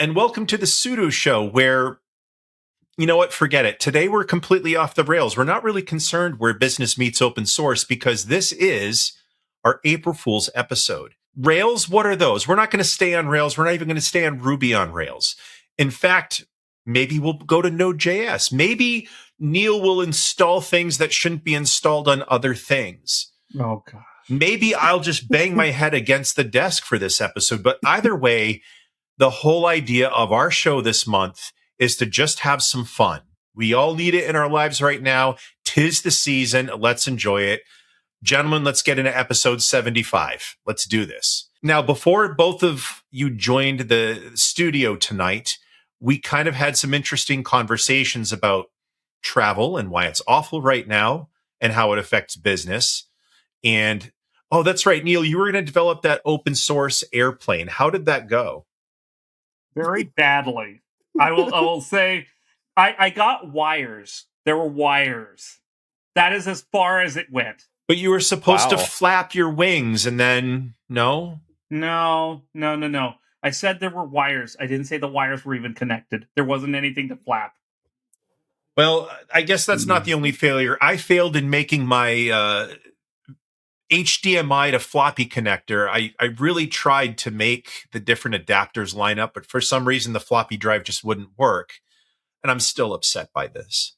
and welcome to the SUDO Show, where, you know what, forget it. Today we're completely off the rails. We're not really concerned where business meets open source because this is our April Fool's episode. Rails, what are those? We're not going to stay on Rails. We're not even going to stay on Ruby on Rails. In fact, maybe we'll go to Node.js. Maybe Neal will install things that shouldn't be installed on other things. Oh, God. Maybe I'll just bang my head against the desk for this episode. But either way, the whole idea of our show this month is to just have some fun. We all need it in our lives right now. 'Tis the season. Let's enjoy it. Gentlemen, let's get into episode 75. Let's do this. Now, before both of you joined the studio tonight, we kind of had some interesting conversations about travel and why it's awful right now and how it affects business. And, oh, that's right, Neal, you were going to develop that open source airplane. How did that go? Very badly. I will say I got wires. There were wires. That is as far as it went. But you were supposed to flap your wings and then no? No. I said there were wires. I didn't say the wires were even connected. There wasn't anything to flap. Well, I guess that's not the only failure. I failed in making my HDMI-to-Floppy connector. I really tried to make the different adapters line up, but for some reason the floppy drive just wouldn't work. And I'm still upset by this.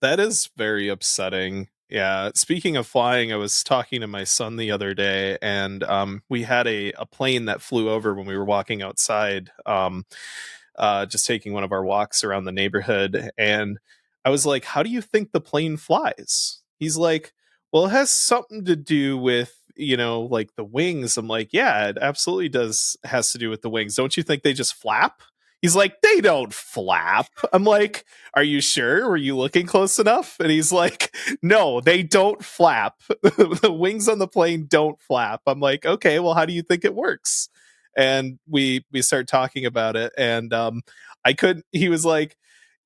That is very upsetting. Yeah. Speaking of flying, I was talking to my son the other day, and we had a plane that flew over when we were walking outside, just taking one of our walks around the neighborhood. And I was like, how do you think the plane flies? He's like, well, it has something to do with, like the wings. I'm like, yeah, it absolutely has to do with the wings. Don't you think they just flap? He's like, they don't flap. I'm like, are you sure? Were you looking close enough? And he's like, no, they don't flap. The wings on the plane don't flap. I'm like, okay, well, how do you think it works? And we start talking about it. And he was like,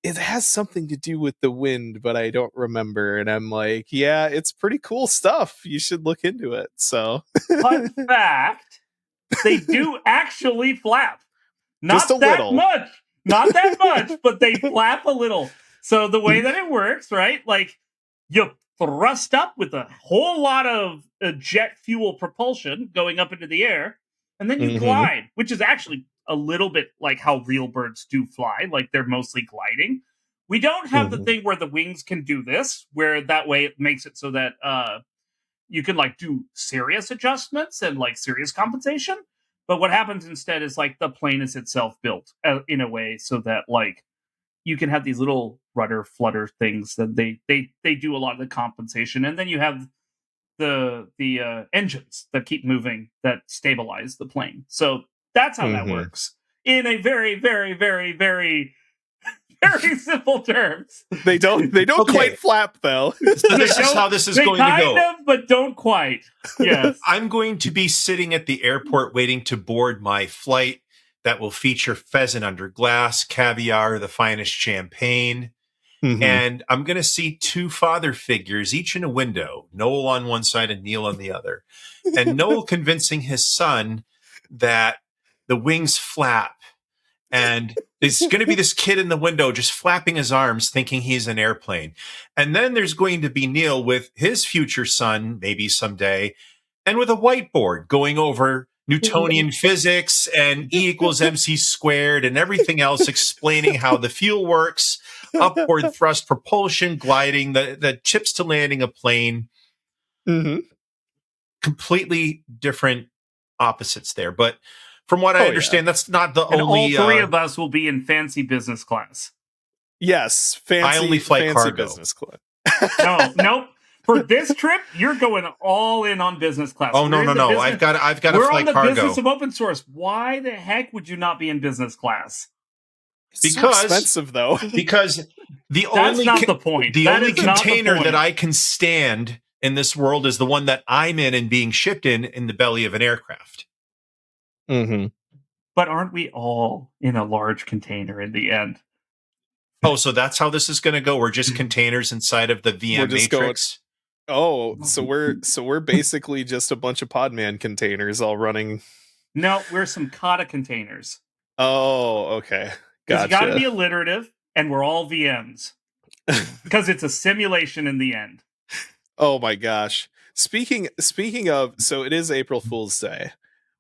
it has something to do with the wind, but I don't remember. And I'm like, yeah, it's pretty cool stuff. You should look into it. So, Fun fact, they do actually flap. Not just a that little. much. Not that much, but they flap a little. So the way that it works, right? Like you thrust up with a whole lot of jet fuel propulsion going up into the air, and then you glide, which is actually a little bit like how real birds do fly, like they're mostly gliding. We don't have the thing where the wings can do this, where that way it makes it so that you can like do serious adjustments and like serious compensation. But what happens instead is like the plane is itself built in a way so that like you can have these little rudder flutter things that they do a lot of the compensation, and then you have the engines that keep moving that stabilize the plane. So that's how that works in a very, very, very, very, very simple terms. They don't quite flap though. So this is how this is going to go. Kind of, but don't quite. Yes. I'm going to be sitting at the airport waiting to board my flight that will feature pheasant under glass, caviar, the finest champagne. And I'm going to see two father figures, each in a window, Noel on one side and Neal on the other. And Noel convincing his son that the wings flap. And there's going to be this kid in the window just flapping his arms, thinking he's an airplane. And then there's going to be Neal with his future son, maybe someday, and with a whiteboard going over Newtonian physics and E equals MC squared and everything else, explaining how the fuel works, upward thrust propulsion, gliding, the chips to landing a plane. Completely different opposites there. But from what I understand, that's not the only... all three of us will be in fancy business class. Yes, fancy. I only fly cargo. Business class. Nope. For this trip, you're going all in on business class. Oh, no. I've got to fly cargo. We're on the business of open source. Why the heck would you not be in business class? It's so expensive, though. Because that's not the point. The only container that I can stand in this world is the one that I'm in and being shipped in the belly of an aircraft. But aren't we all in a large container in the end? Oh, so that's how this is going to go? We're just containers inside of the VM matrix? So we're basically just a bunch of Podman containers all running. No, we're some Kata containers. Oh, okay. Because you got to Gotcha. be alliterative, and we're all VMs. Because it's a simulation in the end. Oh my gosh. Speaking of, so it is April Fool's Day.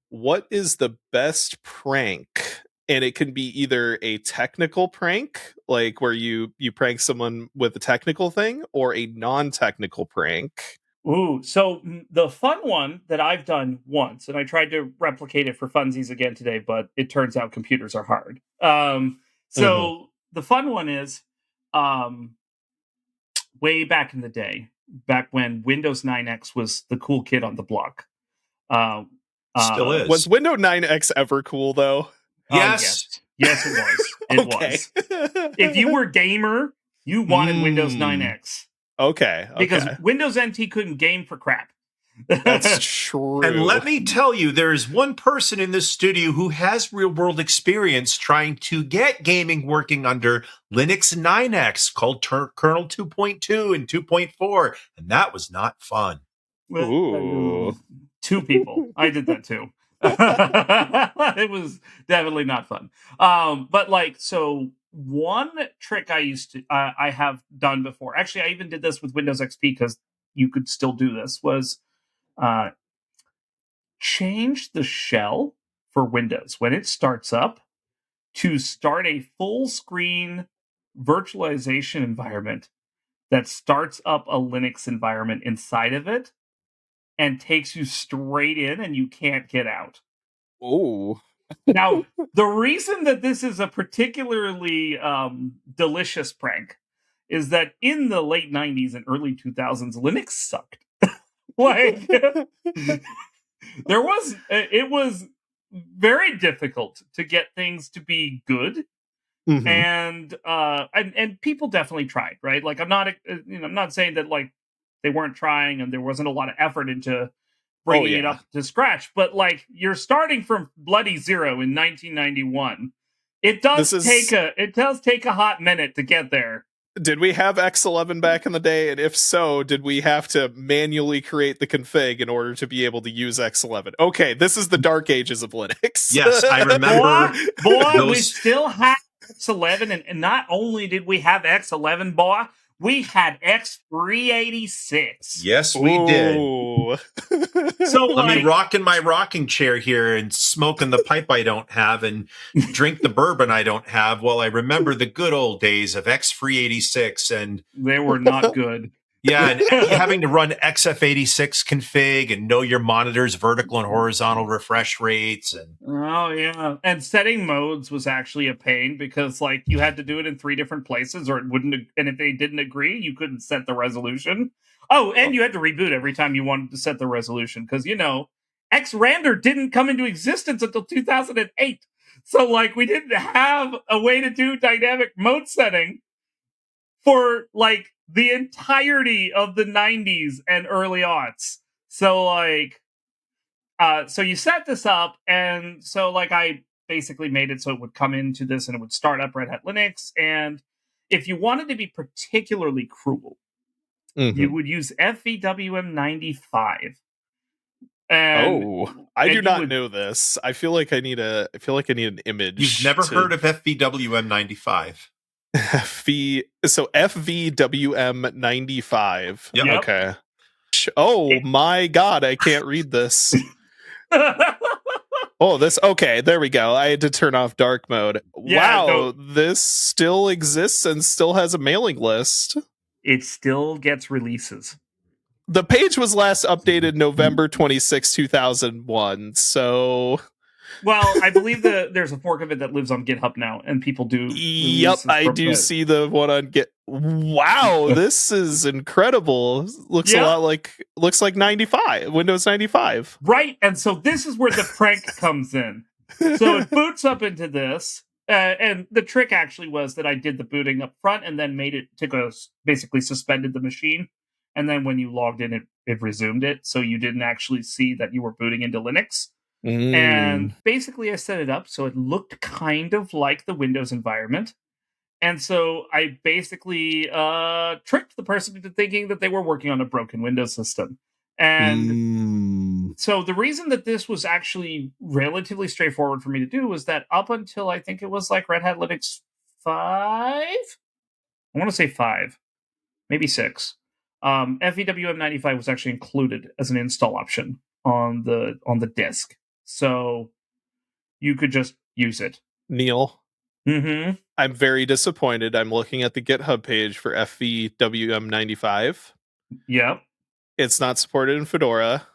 What is the best prank? And it can be either a technical prank, like where you prank someone with a technical thing, or a non-technical prank. Ooh, so the fun one that I've done once, and I tried to replicate it for funsies again today, but it turns out computers are hard. So the fun one is way back in the day, back when Windows 9X was the cool kid on the block. Still is. Was Windows 9X ever cool though? Yes. Yes, it was. It Okay. was. If you were a gamer, you wanted Windows 9X. Okay. Because Windows NT couldn't game for crap. That's true. And let me tell you, there is one person in this studio who has real world experience trying to get gaming working under Linux 9X called kernel 2.2 and 2.4. And that was not fun. Ooh. 2 people. I did that too. It was definitely not fun. But like, so one trick I have done before, actually, I even did this with Windows XP because you could still do this, was change the shell for Windows when it starts up to start a full screen virtualization environment that starts up a Linux environment inside of it and takes you straight in and you can't get out. Oh. Now, the reason that this is a particularly delicious prank is that in the late 90s and early 2000s, Linux sucked. Like, it was very difficult to get things to be good. And people definitely tried, right? Like, I'm not saying that like they weren't trying and there wasn't a lot of effort into bringing it up to scratch, but like, you're starting from bloody zero in 1991. It does take a hot minute to get there. Did we have X11 back in the day? And if so, did we have to manually create the config in order to be able to use X11? Okay, this is the dark ages of Linux. Yes, I remember. We still had X11, and not only did we have X11, boy, we had XFree86. Yes, we did. So let me rock in my rocking chair here and smoking the pipe I don't have and drink the bourbon I don't have while I remember the good old days of XFree86. And they were not good. Yeah, and having to run XF86 config and know your monitor's vertical and horizontal refresh rates. And setting modes was actually a pain because like you had to do it in 3 different places or it wouldn't, and if they didn't agree, you couldn't set the resolution. You had to reboot every time you wanted to set the resolution because, XRander didn't come into existence until 2008. So like we didn't have a way to do dynamic mode setting for like the entirety of the 90s and early aughts. So like, so you set this up, and so like I basically made it so it would come into this and it would start up Red Hat Linux. And if you wanted to be particularly cruel, you would use FVWM95. I do not know this. I feel like I need an image. You've never heard of FVWM95? So FVWM95. Yep. Okay. Oh my god, I can't read this. Okay, there we go. I had to turn off dark mode. Yeah, wow, this still exists and still has a mailing list. It still gets releases. The page was last updated November 26, 2001, so... Well, I believe there's a fork of it that lives on GitHub now, and people do... Yep, I do see the one on Git. Wow, this is incredible. Looks like 95, Windows 95. Right, and so this is where the prank comes in. So it boots up into this, and the trick actually was that I did the booting up front and then basically suspended the machine, and then when you logged in, it resumed it, so you didn't actually see that you were booting into Linux. And basically I set it up so it looked kind of like the Windows environment. And so I basically tricked the person into thinking that they were working on a broken Windows system. And so the reason that this was actually relatively straightforward for me to do was that up until I think it was like Red Hat Linux 5, I want to say 5, maybe 6. FVWM95 was actually included as an install option on the disk, so you could just use it. Neal, Mm-hmm. I'm very disappointed. I'm looking at the GitHub page for FVWM95. Yep. It's not supported in Fedora,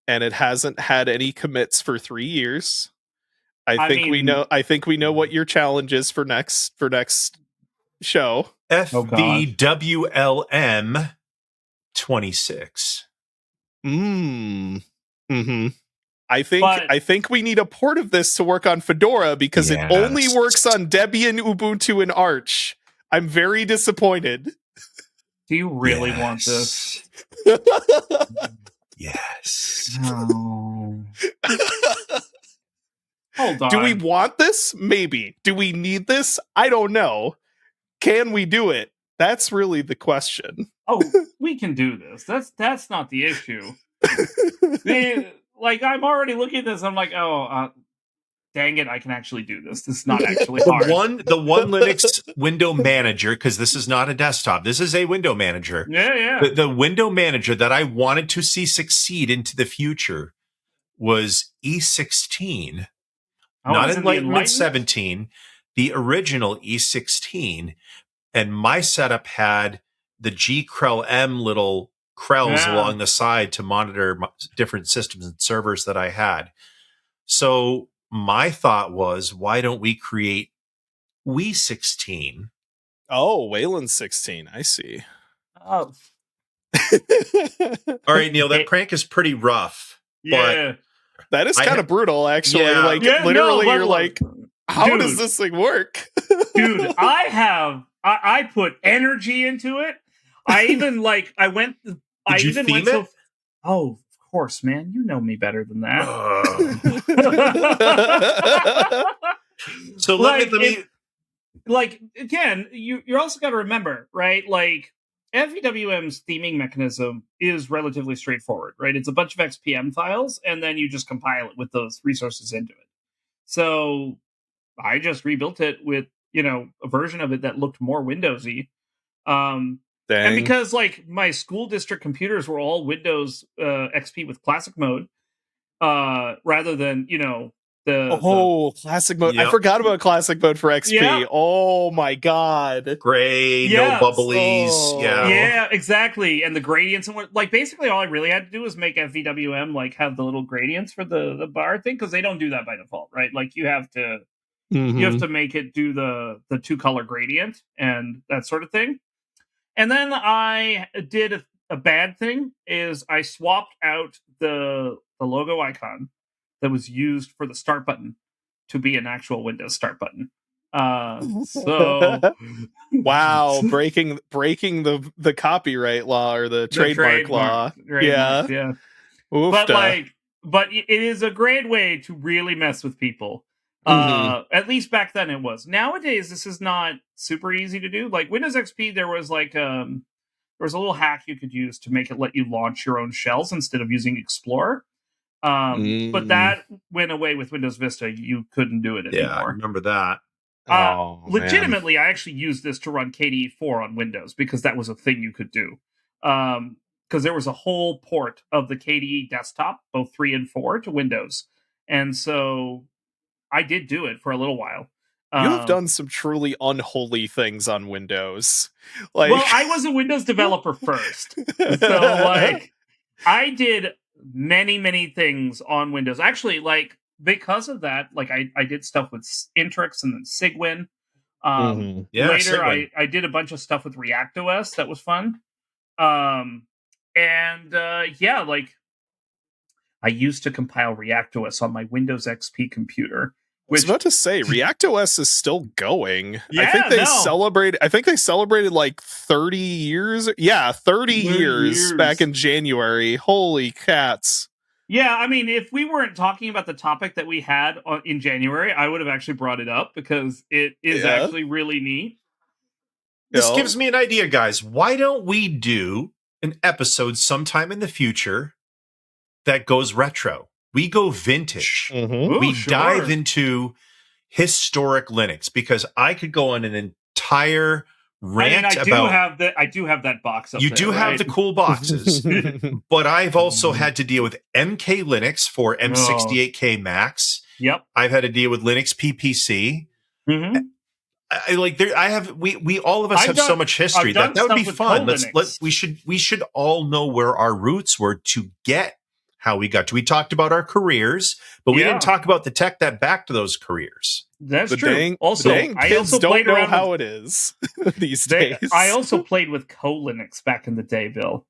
and it hasn't had any commits for 3 years. I think we know what your challenge is for next show. FVWM26. Mm-hmm. I think we need a port of this to work on Fedora because it only works on Debian, Ubuntu, and Arch. I'm very disappointed. Do you really want this? Yes. No. Hold on. Do we want this? Maybe. Do we need this? I don't know. Can we do it? That's really the question. Oh, we can do this. That's not the issue. Like, I'm already looking at this. I'm like, dang it, I can actually do this. This is not actually hard. The one Linux window manager, because this is not a desktop. This is a window manager. Yeah. The window manager that I wanted to see succeed into the future was E16. Not Enlightenment 17, the original E16. And my setup had the G-Krell-M little Krells along the side to monitor different systems and servers that I had. So my thought was, why don't we create We16? Oh, Wayland 16. I see. Oh. All right, Neal, that prank is pretty rough. Yeah. But that is kind of brutal, actually. Yeah. Like, literally, you're like, how does this thing work? Dude, I put energy into it. I even went it? Oh, of course, man. You know me better than that. So let me again, you're also got to remember, right? Like, FVWM's theming mechanism is relatively straightforward, right? It's a bunch of XPM files, and then you just compile it with those resources into it. So I just rebuilt it with, a version of it that looked more Windowsy. And because my school district computers were all Windows XP with classic mode, rather than classic mode. Yep. I forgot about classic mode for XP. Yep. Oh my god, gray, no bubblies. Yeah, exactly. And the gradients and basically all I really had to do was make FVWM have the little gradients for the bar thing, because they don't do that by default, right? Like, you have to make it do the 2-color gradient and that sort of thing. And then I did a bad thing, is I swapped out the logo icon that was used for the start button to be an actual Windows start button. So wow, breaking the copyright law or the trademark law. Yeah. Oofta. But it is a great way to really mess with people. At least back then it was. Nowadays, this is not super easy to do. Like Windows XP, there was there was a little hack you could use to make it let you launch your own shells instead of using Explorer. But that went away with Windows Vista. You couldn't do it anymore. Yeah, I remember that. Legitimately, I actually used this to run KDE 4 on Windows because that was a thing you could do. Because there was a whole port of the KDE desktop, both 3 and 4, to Windows. And so I did do it for a little while. You have done some truly unholy things on Windows. Well, I was a Windows developer first. So, I did many things on Windows. Actually, because of that, I did stuff with Intrix and then Cygwin. Later, Cygwin. I did a bunch of stuff with ReactOS. That was fun. I used to compile ReactOS on my Windows XP computer. I was about to say, ReactOS is still going. Yeah, I think they celebrated 30 years. Yeah, 30 years back in January. Holy cats. Yeah, I mean, if we weren't talking about the topic that we had in January, I would have actually brought it up because it is actually really neat. This gives me an idea, guys. Why don't we do an episode sometime in the future that goes retro. We go vintage. Mhm. Ooh, We sure. dive into historic Linux because I could go on an entire rant I about. I do have that box up You there, do have right? the cool boxes, but I've also had to deal with MK Linux for M68K Max. Yep. I've had to deal with Linux PPC. Mm-hmm. We all of us have so much history I've done that would stuff be with fun. co-Linux. We should all know where our roots were to get how we got to. We talked about our careers, but we Yeah. didn't talk about the tech that backed those careers. That's The true. dang, Also, the dang I kids also don't played know around how with, it is these days. I also played with co-Linux back in the day, Bill.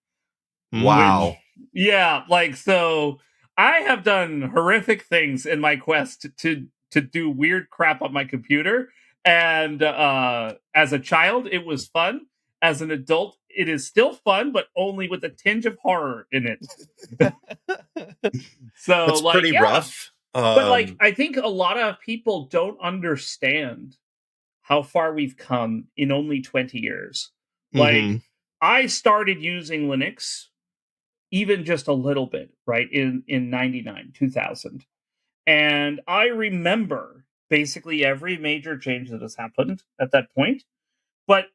Wow. Yeah, like, so I have done horrific things in my quest to do weird crap on my computer. And as a child, it was fun. As an adult, it is still fun, but only with a tinge of horror in it. So, That's like, pretty yeah. rough. But like, I think a lot of people don't understand how far we've come in only 20 years. Like, Mhm. I started using Linux even just a little bit, right, in 99, 2000. And I remember basically every major change that has happened at that point. But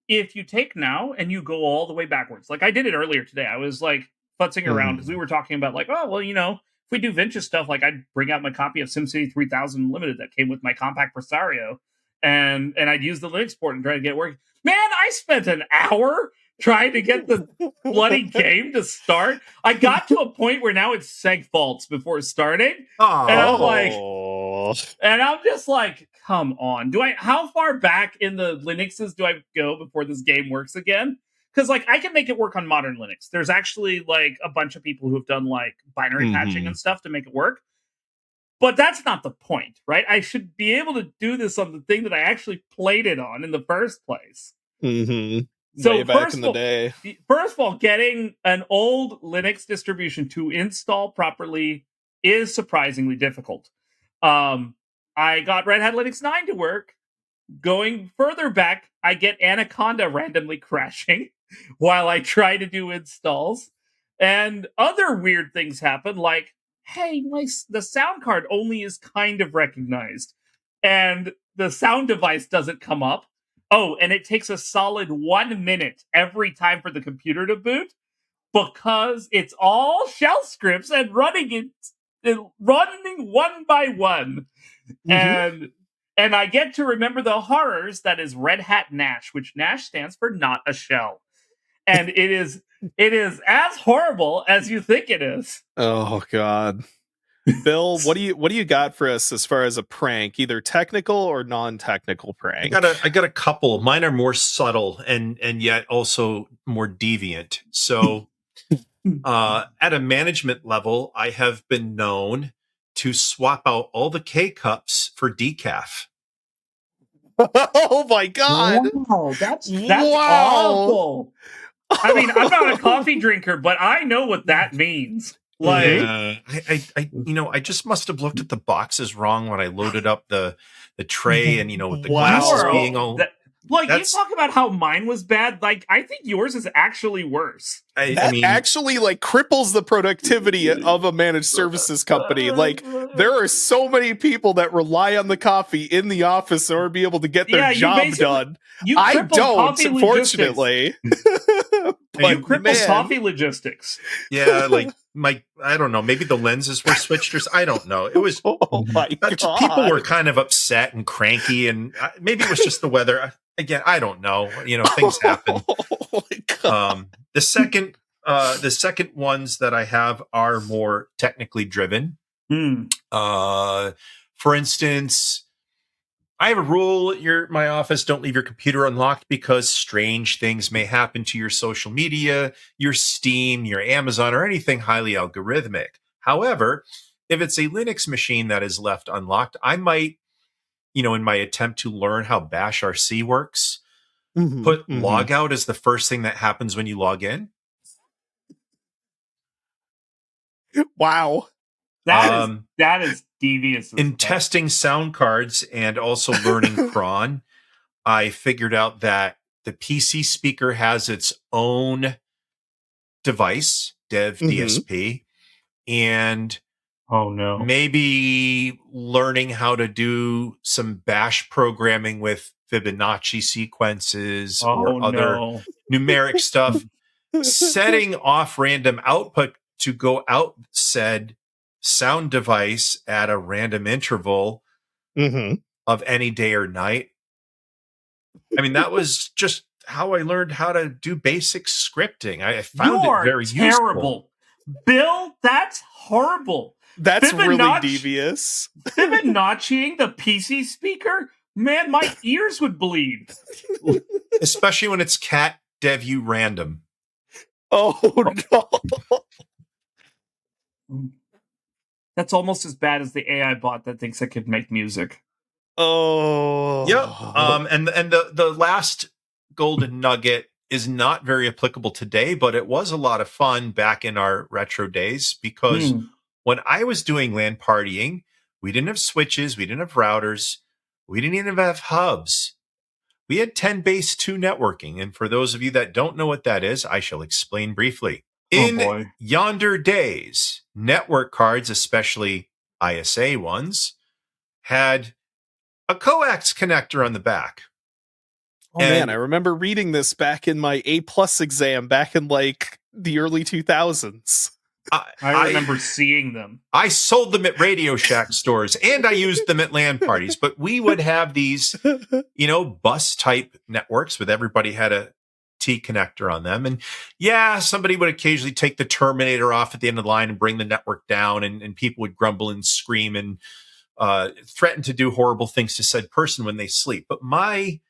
if you take now and you go all the way backwards, like I did it earlier today, I was like futzing around because we were talking about like, oh, well, if we do vintage stuff, like I'd bring out my copy of SimCity 3000 Limited that came with my compact Presario, and I'd use the Linux port and try to get it working. Man, I spent an hour trying to get the bloody game to start. I got to a point where now it's seg faults before starting. And I'm like, and I'm just like, come on. How far back in the Linuxes do I go before this game works again? Because like I can make it work on modern Linux. There's actually like a bunch of people who have done like binary patching and stuff to make it work. But that's not the point, right? I should be able to do this on the thing that I actually played it on in the first place. So way back in the day. First of all, getting an old Linux distribution to install properly is surprisingly difficult. I got Red Hat Linux 9 to work. Going further back, I get Anaconda randomly crashing while I try to do installs. And other weird things happen, like, hey, the sound card only is kind of recognized. And the sound device doesn't come up. Oh, and it takes a solid 1 minute every time for the computer to boot because it's all shell scripts and running one by one. And I get to remember the horrors that is Red Hat Nash, which Nash stands for not a shell. And it is as horrible as you think it is. Oh God. Bill, what do you got for us as far as a prank, either technical or non-technical prank? I got a couple. Mine are more subtle and yet also more deviant. So at a management level, I have been known to swap out all the K cups for decaf. Oh my God. Wow, that's awful. I mean, I'm not a coffee drinker, but I know what that means. Like, I just must have looked at the boxes wrong when I loaded up the tray, and with the glasses being all. You talk about how mine was bad. Like, I think yours is actually worse. I mean, actually like cripples the productivity of a managed services company. Like, there are so many people that rely on the coffee in the office in order to be able to get their job done. I don't, unfortunately. But you crippled coffee logistics. Yeah, like I don't know. Maybe the lenses were switched, or I don't know. It was. Oh my God. People were kind of upset and cranky, and maybe it was just the weather. Again, I don't know. Things happen. Oh my God. The second ones that I have are more technically driven. For instance, I have a rule at my office: don't leave your computer unlocked because strange things may happen to your social media, your Steam, your Amazon, or anything highly algorithmic. However, if it's a Linux machine that is left unlocked, I might, in my attempt to learn how BashRC works, put logout as the first thing that happens when you log in. Wow. That is devious. In testing sound cards and also learning cron, I figured out that the PC speaker has its own device, DSP, and Oh no. maybe learning how to do some bash programming with Fibonacci sequences or other numeric stuff, setting off random output to go out said sound device at a random interval of any day or night. I mean, that was just how I learned how to do basic scripting. I found it very terrible. useful. Bill, that's horrible. That's really devious. Fibonacciing the PC speaker? Man, my ears would bleed. Especially when it's cat devu random. Oh, no. That's almost as bad as the AI bot that thinks it could make music. Oh. Yep. And the last golden nugget is not very applicable today, but it was a lot of fun back in our retro days because when I was doing LAN partying, we didn't have switches, we didn't have routers, we didn't even have hubs. We had 10 base 2 networking. And for those of you that don't know what that is, I shall explain briefly. In yonder days, network cards, especially ISA ones, had a coax connector on the back. Oh, man, I remember reading this back in my A+ exam back in like the early 2000s. I remember seeing them. I sold them at Radio Shack stores and I used them at LAN parties, but we would have these, bus type networks with everybody had a T connector on them. And yeah, somebody would occasionally take the terminator off at the end of the line and bring the network down, and people would grumble and scream and threaten to do horrible things to said person when they sleep. But my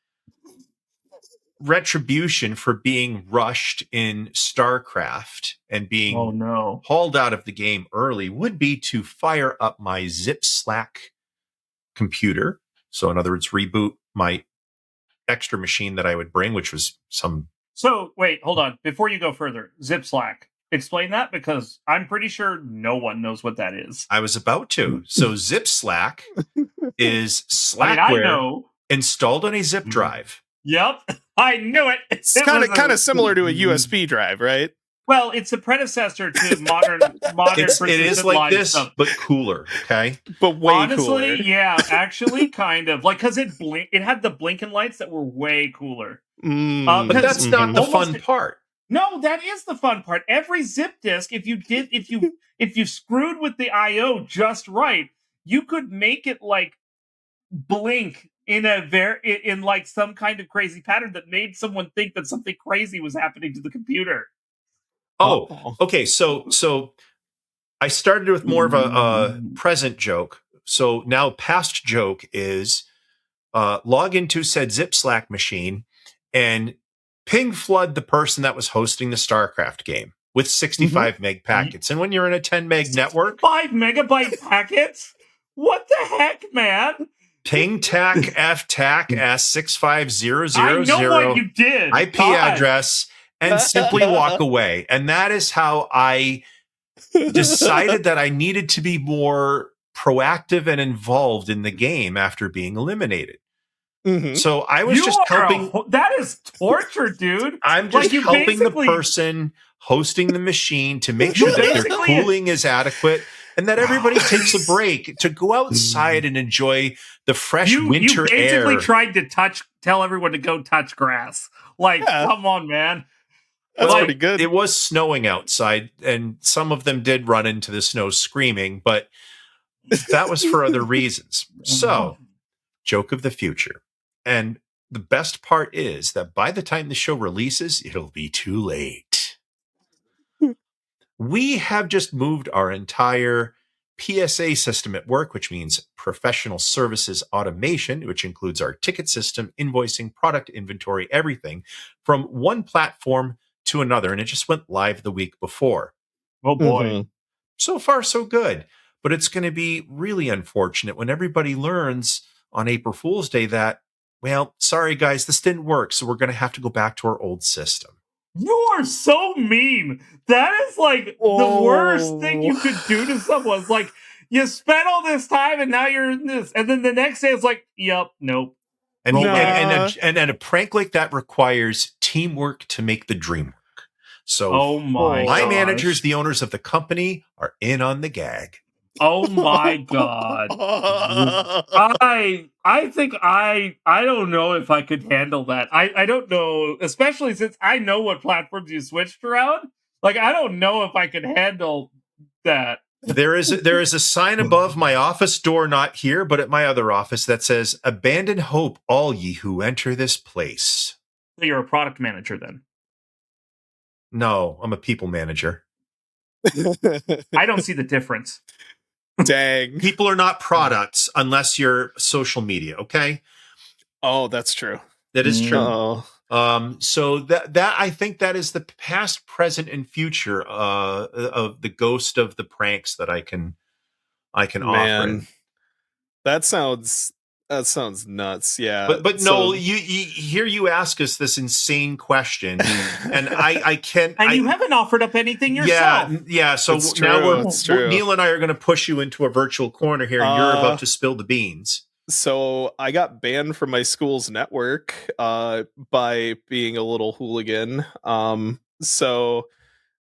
retribution for being rushed in StarCraft and being hauled out of the game early would be to fire up my ZipSlack computer. So in other words, reboot my extra machine that I would bring, which was some... So wait, hold on. Before you go further, ZipSlack. Explain that, because I'm pretty sure no one knows what that is. I was about to. So ZipSlack is Slackware installed on a zip drive. Yep, I knew it. It's kind of similar to a USB drive, right? Well, it's a predecessor to modern. It is like this, stuff. But cooler. Okay, but way cooler. Honestly, yeah, actually, kind of like because it had the blinking lights that were way cooler. But that's not the fun part. No, that is the fun part. Every zip disk, if you screwed with the I/O just right, you could make it like blink in like some kind of crazy pattern that made someone think that something crazy was happening to the computer. Oh, okay. So I started with more of a present joke. So now past joke is log into said ZipSlack machine and ping flood the person that was hosting the StarCraft game with 65 meg packets. And when you're in a 10 meg network... 5 megabyte packets? What the heck, man? Ping tac ftac s65000 I know what you did. IP address and simply walk away. And that is how I decided that I needed to be more proactive and involved in the game after being eliminated. So I was just helping. That is torture, dude. I'm just helping the person hosting the machine to make sure that their cooling is adequate and that everybody takes a break to go outside and enjoy the fresh winter air. You basically tried to tell everyone to go touch grass. Like, come on, man. That's pretty good. It was snowing outside, and some of them did run into the snow screaming, but that was for other reasons. So, joke of the future. And the best part is that by the time the show releases, it'll be too late. We have just moved our entire PSA system at work, which means professional services automation, which includes our ticket system, invoicing, product inventory, everything, from one platform to another. And it just went live the week before. Oh, boy. So far, so good. But it's going to be really unfortunate when everybody learns on April Fool's Day that, well, sorry, guys, this didn't work, so we're going to have to go back to our old system. You are so mean. That is like the worst thing you could do to someone. It's like, you spent all this time and now you're in this. And then the next day it's like, yep, nope. And a prank like that requires teamwork to make the dream work. So Oh my my gosh. managers, the owners of the company, are in on the gag. Oh my god. I think I don't know if I could handle that. I don't know, especially since I know what platforms you switched around. Like, I don't know if I could handle that. There is a sign above my office door, not here, but at my other office, that says, "Abandon hope, all ye who enter this place." So you're a product manager then? No, I'm a people manager. I don't see the difference. Dang. People are not products unless you're social media, okay? Oh, that's true. That is true. Oh. So that I think that is the past, present, and future of the ghost of the pranks that I can offer. That sounds nuts. Yeah. But Noel, you here you ask us this insane question, and I can't. And you haven't offered up anything yourself. Yeah. So It's now true. Neal and I are going to push you into a virtual corner here, and you're about to spill the beans. So I got banned from my school's network by being a little hooligan. So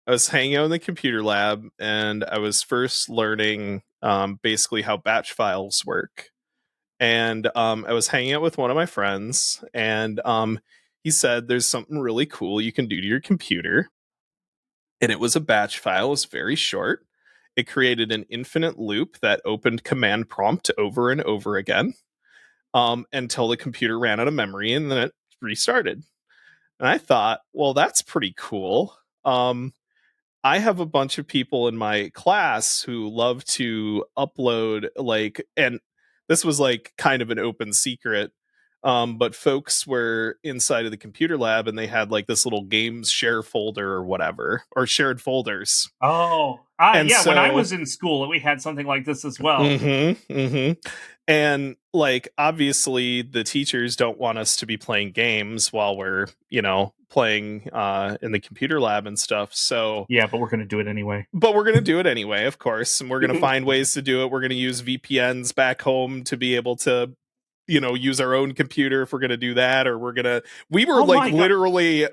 I was hanging out in the computer lab, and I was first learning basically how batch files work. And I was hanging out with one of my friends, and he said there's something really cool you can do to your computer. And it was a batch file. It was very short. It created an infinite loop that opened command prompt over and over again until the computer ran out of memory, and then it restarted. And I thought, well, that's pretty cool. I have a bunch of people in my class who love to upload, like, and this was like kind of an open secret, but folks were inside of the computer lab and they had like this little games share folder or whatever, or shared folders. Oh, yeah. When I was in school, we had something like this as well. And like, obviously, the teachers don't want us to be playing games while we're, playing in the computer lab and stuff. So yeah, but we're going to do it anyway. Of course, and we're going to find ways to do it. We're going to use VPNs back home to be able to, use our own computer if we're going to do that, or we were literally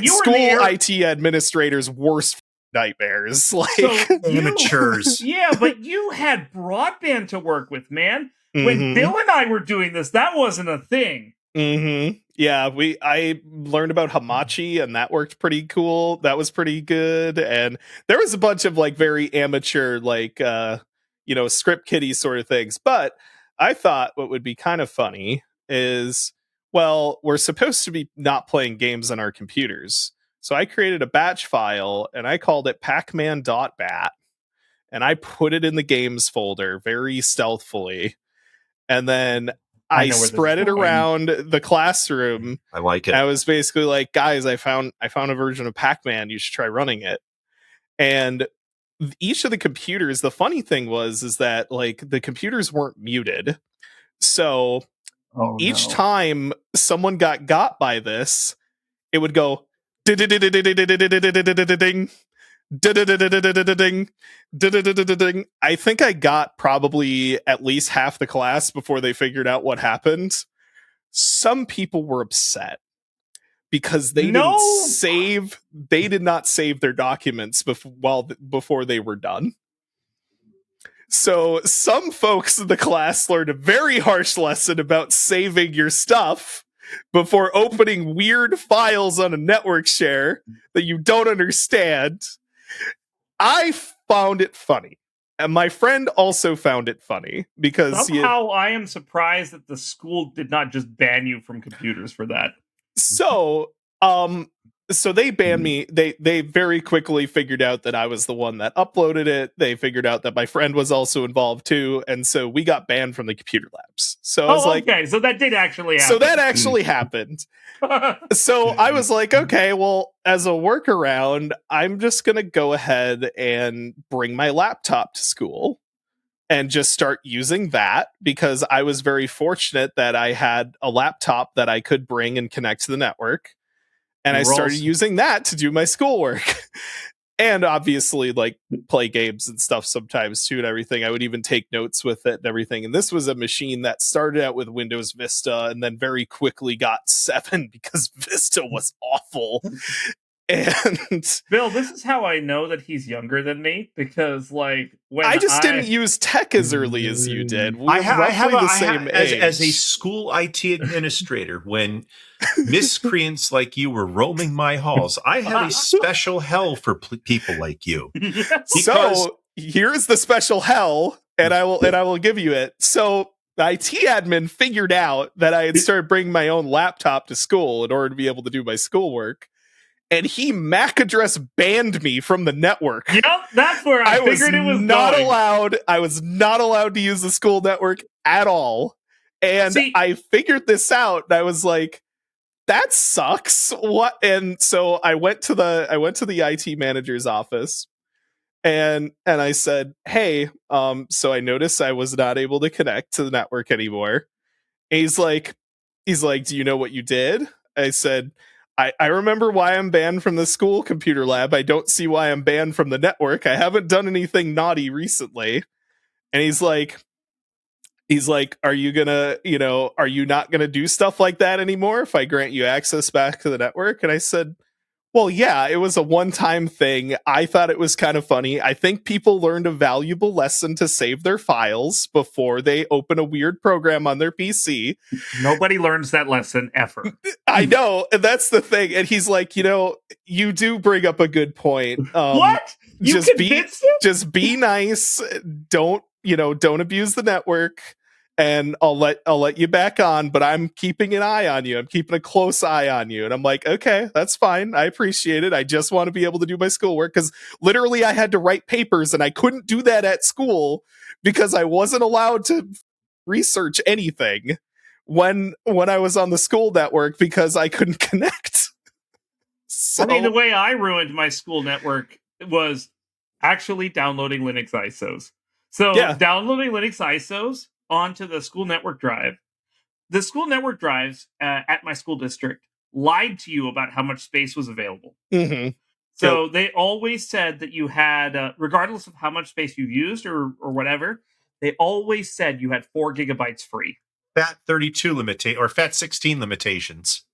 school IT administrators' worst nightmares, like so amateurs. Yeah, but you had broadband to work with, man. When Bill and I were doing this, that wasn't a thing. Yeah, I learned about Hamachi, and that worked pretty cool. That was pretty good. And there was a bunch of like very amateur, like script kiddie sort of things. But I thought what would be kind of funny is, well, we're supposed to be not playing games on our computers. So I created a batch file and I called it PACMAN.BAT, and I put it in the games folder very stealthily. And then I spread it around the classroom. I like it. I was basically like, guys, I found a version of Pac-Man. You should try running it. And each of the computers, the funny thing is that like the computers weren't muted. So each time someone got by this, it would go ding. I think I got probably at least half the class before they figured out what happened. Some people were upset because they did not save their documents before they were done. So some folks in the class learned a very harsh lesson about saving your stuff before opening weird files on a network share that you don't understand. I found it funny, and my friend also found it funny because somehow I am surprised that the school did not just ban you from computers for that. So they banned me. They very quickly figured out that I was the one that uploaded it. They figured out that my friend was also involved too, and so we got banned from the computer labs. So I was okay, so that did actually happen. So that actually happened. So I was like, okay, well, as a workaround, I'm just gonna go ahead and bring my laptop to school and just start using that, because I was very fortunate that I had a laptop that I could bring and connect to the network. And I started using that to do my schoolwork. And obviously, like, play games and stuff sometimes too, and everything. I would even take notes with it and everything. And this was a machine that started out with Windows Vista and then very quickly got 7 because Vista was awful. And Bill, this is how I know that he's younger than me, because like when I just didn't use tech as early as you did. We were roughly the same age. As a school IT administrator, when miscreants like you were roaming my halls, I had a special hell for people like you. So here's the special hell, and I will give you it. So the IT admin figured out that I had started bringing my own laptop to school in order to be able to do my schoolwork, and he MAC address banned me from the network. Yep, that's where I figured it was not going. allowed. I was not allowed to use the school network at all. And I figured this out, and I was like, that sucks. What? And so I went to the IT manager's office, and I said, hey, so I noticed I was not able to connect to the network anymore. And he's like, do you know what you did? I said, I remember why I'm banned from the school computer lab. I don't see why I'm banned from the network. I haven't done anything naughty recently. And he's like, are you not gonna do stuff like that anymore if I grant you access back to the network? And I said, well, yeah, it was a one-time thing. I thought it was kind of funny. I think people learned a valuable lesson to save their files before they open a weird program on their PC. Nobody learns that lesson ever. I know, and that's the thing. And he's like, you do bring up a good point. What? You convinced him? Just be nice. Don't abuse the network. And I'll let you back on, but I'm keeping an eye on you. I'm keeping a close eye on you. And I'm like, okay, that's fine. I appreciate it. I just want to be able to do my schoolwork, because literally I had to write papers, and I couldn't do that at school because I wasn't allowed to research anything when I was on the school network because I couldn't connect. So, I mean, the way I ruined my school network was actually downloading Linux ISOs. So downloading Linux ISOs onto the school network drive. The school network drives at my school district lied to you about how much space was available. Mm-hmm. So they always said that you had, regardless of how much space you used or whatever, they always said you had 4 gigabytes free. FAT32 or FAT16 limitations.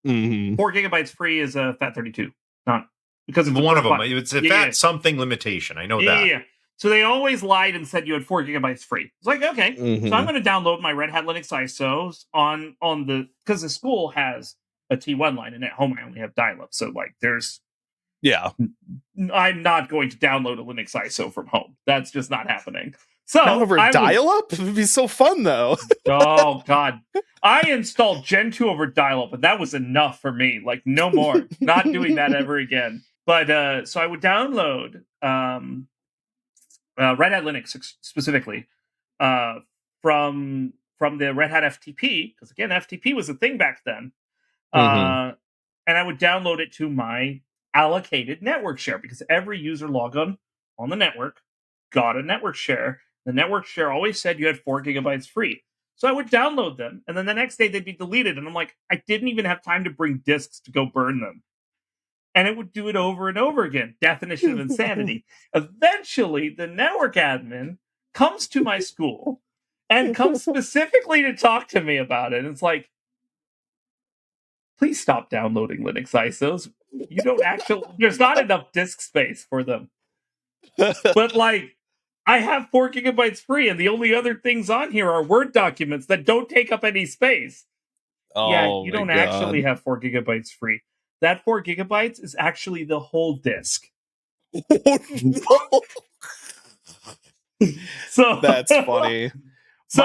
Mm-hmm. 4 gigabytes free is a FAT32, not because it's one of them. It's a FAT something limitation. I know that. Yeah. So they always lied and said you had 4 gigabytes free. It's like, okay, so I'm going to download my Red Hat Linux ISOs on the, because the school has a T1 line, and at home I only have dial-up. So like, I'm not going to download a Linux ISO from home. That's just not happening. So not over dial-up? It would be so fun though. Oh God, I installed Gentoo over dial-up, and that was enough for me. Like, no more, not doing that ever again. But so I would download Red Hat Linux specifically from the Red Hat FTP, because again, FTP was a thing back then. And I would download it to my allocated network share, because every user logon on the network got a network share. The network share always said you had 4 gigabytes free. So I would download them, and then the next day they'd be deleted. And I'm like, I didn't even have time to bring disks to go burn them. And it would do it over and over again. Definition of insanity. Eventually, the network admin comes to my school and comes specifically to talk to me about it. And it's like, please stop downloading Linux ISOs. You don't actually, there's not enough disk space for them. But like, I have 4 gigabytes free, and the only other things on here are Word documents that don't take up any space. You don't actually have 4 gigabytes free. That 4 gigabytes is actually the whole disk. So that's funny. So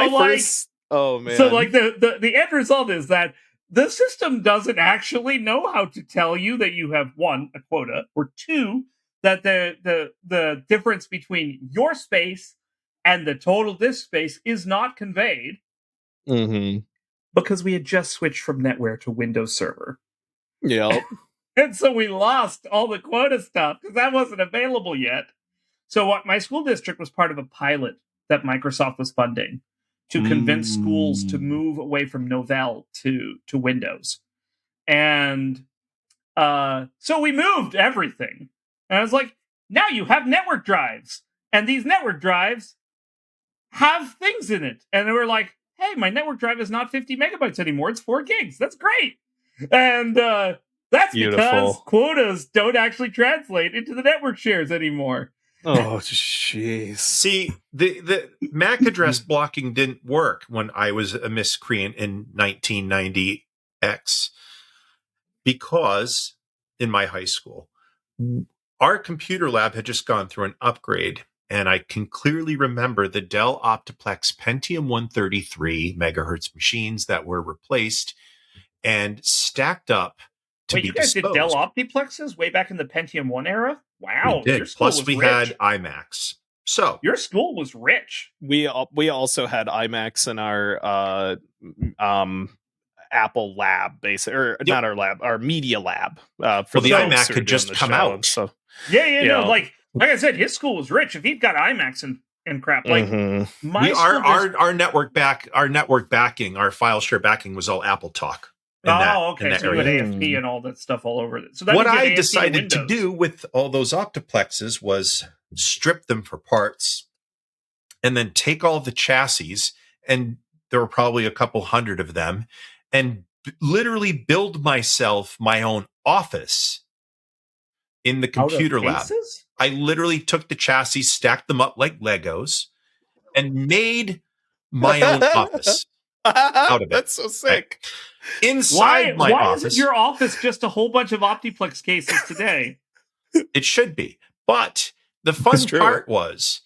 oh man. So like the end result is that the system doesn't actually know how to tell you that you have 1, a quota, or 2, that the difference between your space and the total disk space is not conveyed. Because we had just switched from NetWare to Windows Server. Yep. And so we lost all the quota stuff because that wasn't available yet. So what my school district was part of a pilot that Microsoft was funding to convince schools to move away from Novell to Windows. And so we moved everything. And I was like, now you have network drives. And these network drives have things in it. And they were like, hey, my network drive is not 50 megabytes anymore. It's 4 gigs. That's great. And That's Beautiful. because quotas don't actually translate into the network shares anymore. Oh, jeez. See, the MAC address blocking didn't work when I was a miscreant in 1990X because in my high school, our computer lab had just gone through an upgrade. And I can clearly remember the Dell Optiplex Pentium 133 megahertz machines that were replaced and stacked up to Wait, be you guys disposed. did Dell Optiplexes way back in the Pentium 1 era? Wow, We your did. school Plus, was we rich. had iMacs. So Your school was rich. We also had iMacs in our Apple lab, not our lab, our media lab. For the folks iMac who are had doing just the come show out. and stuff. Yeah, You no, know. like I said, his school was rich. If he'd got iMacs and crap, like my school, our network backing, our file share backing was all Apple Talk. Okay, so you had AFP and all that stuff all over it. So that what means you had I AFP decided to Windows. do with all those Optiplexes was strip them for parts and then take all the chassis, and there were probably a couple hundred of them, and literally build myself my own office in the computer lab. I literally took the chassis, stacked them up like Legos, and made my own office out of it. That's so sick. Inside my office. Isn't your office just a whole bunch of Optiplex cases today? It should be. But the fun part was,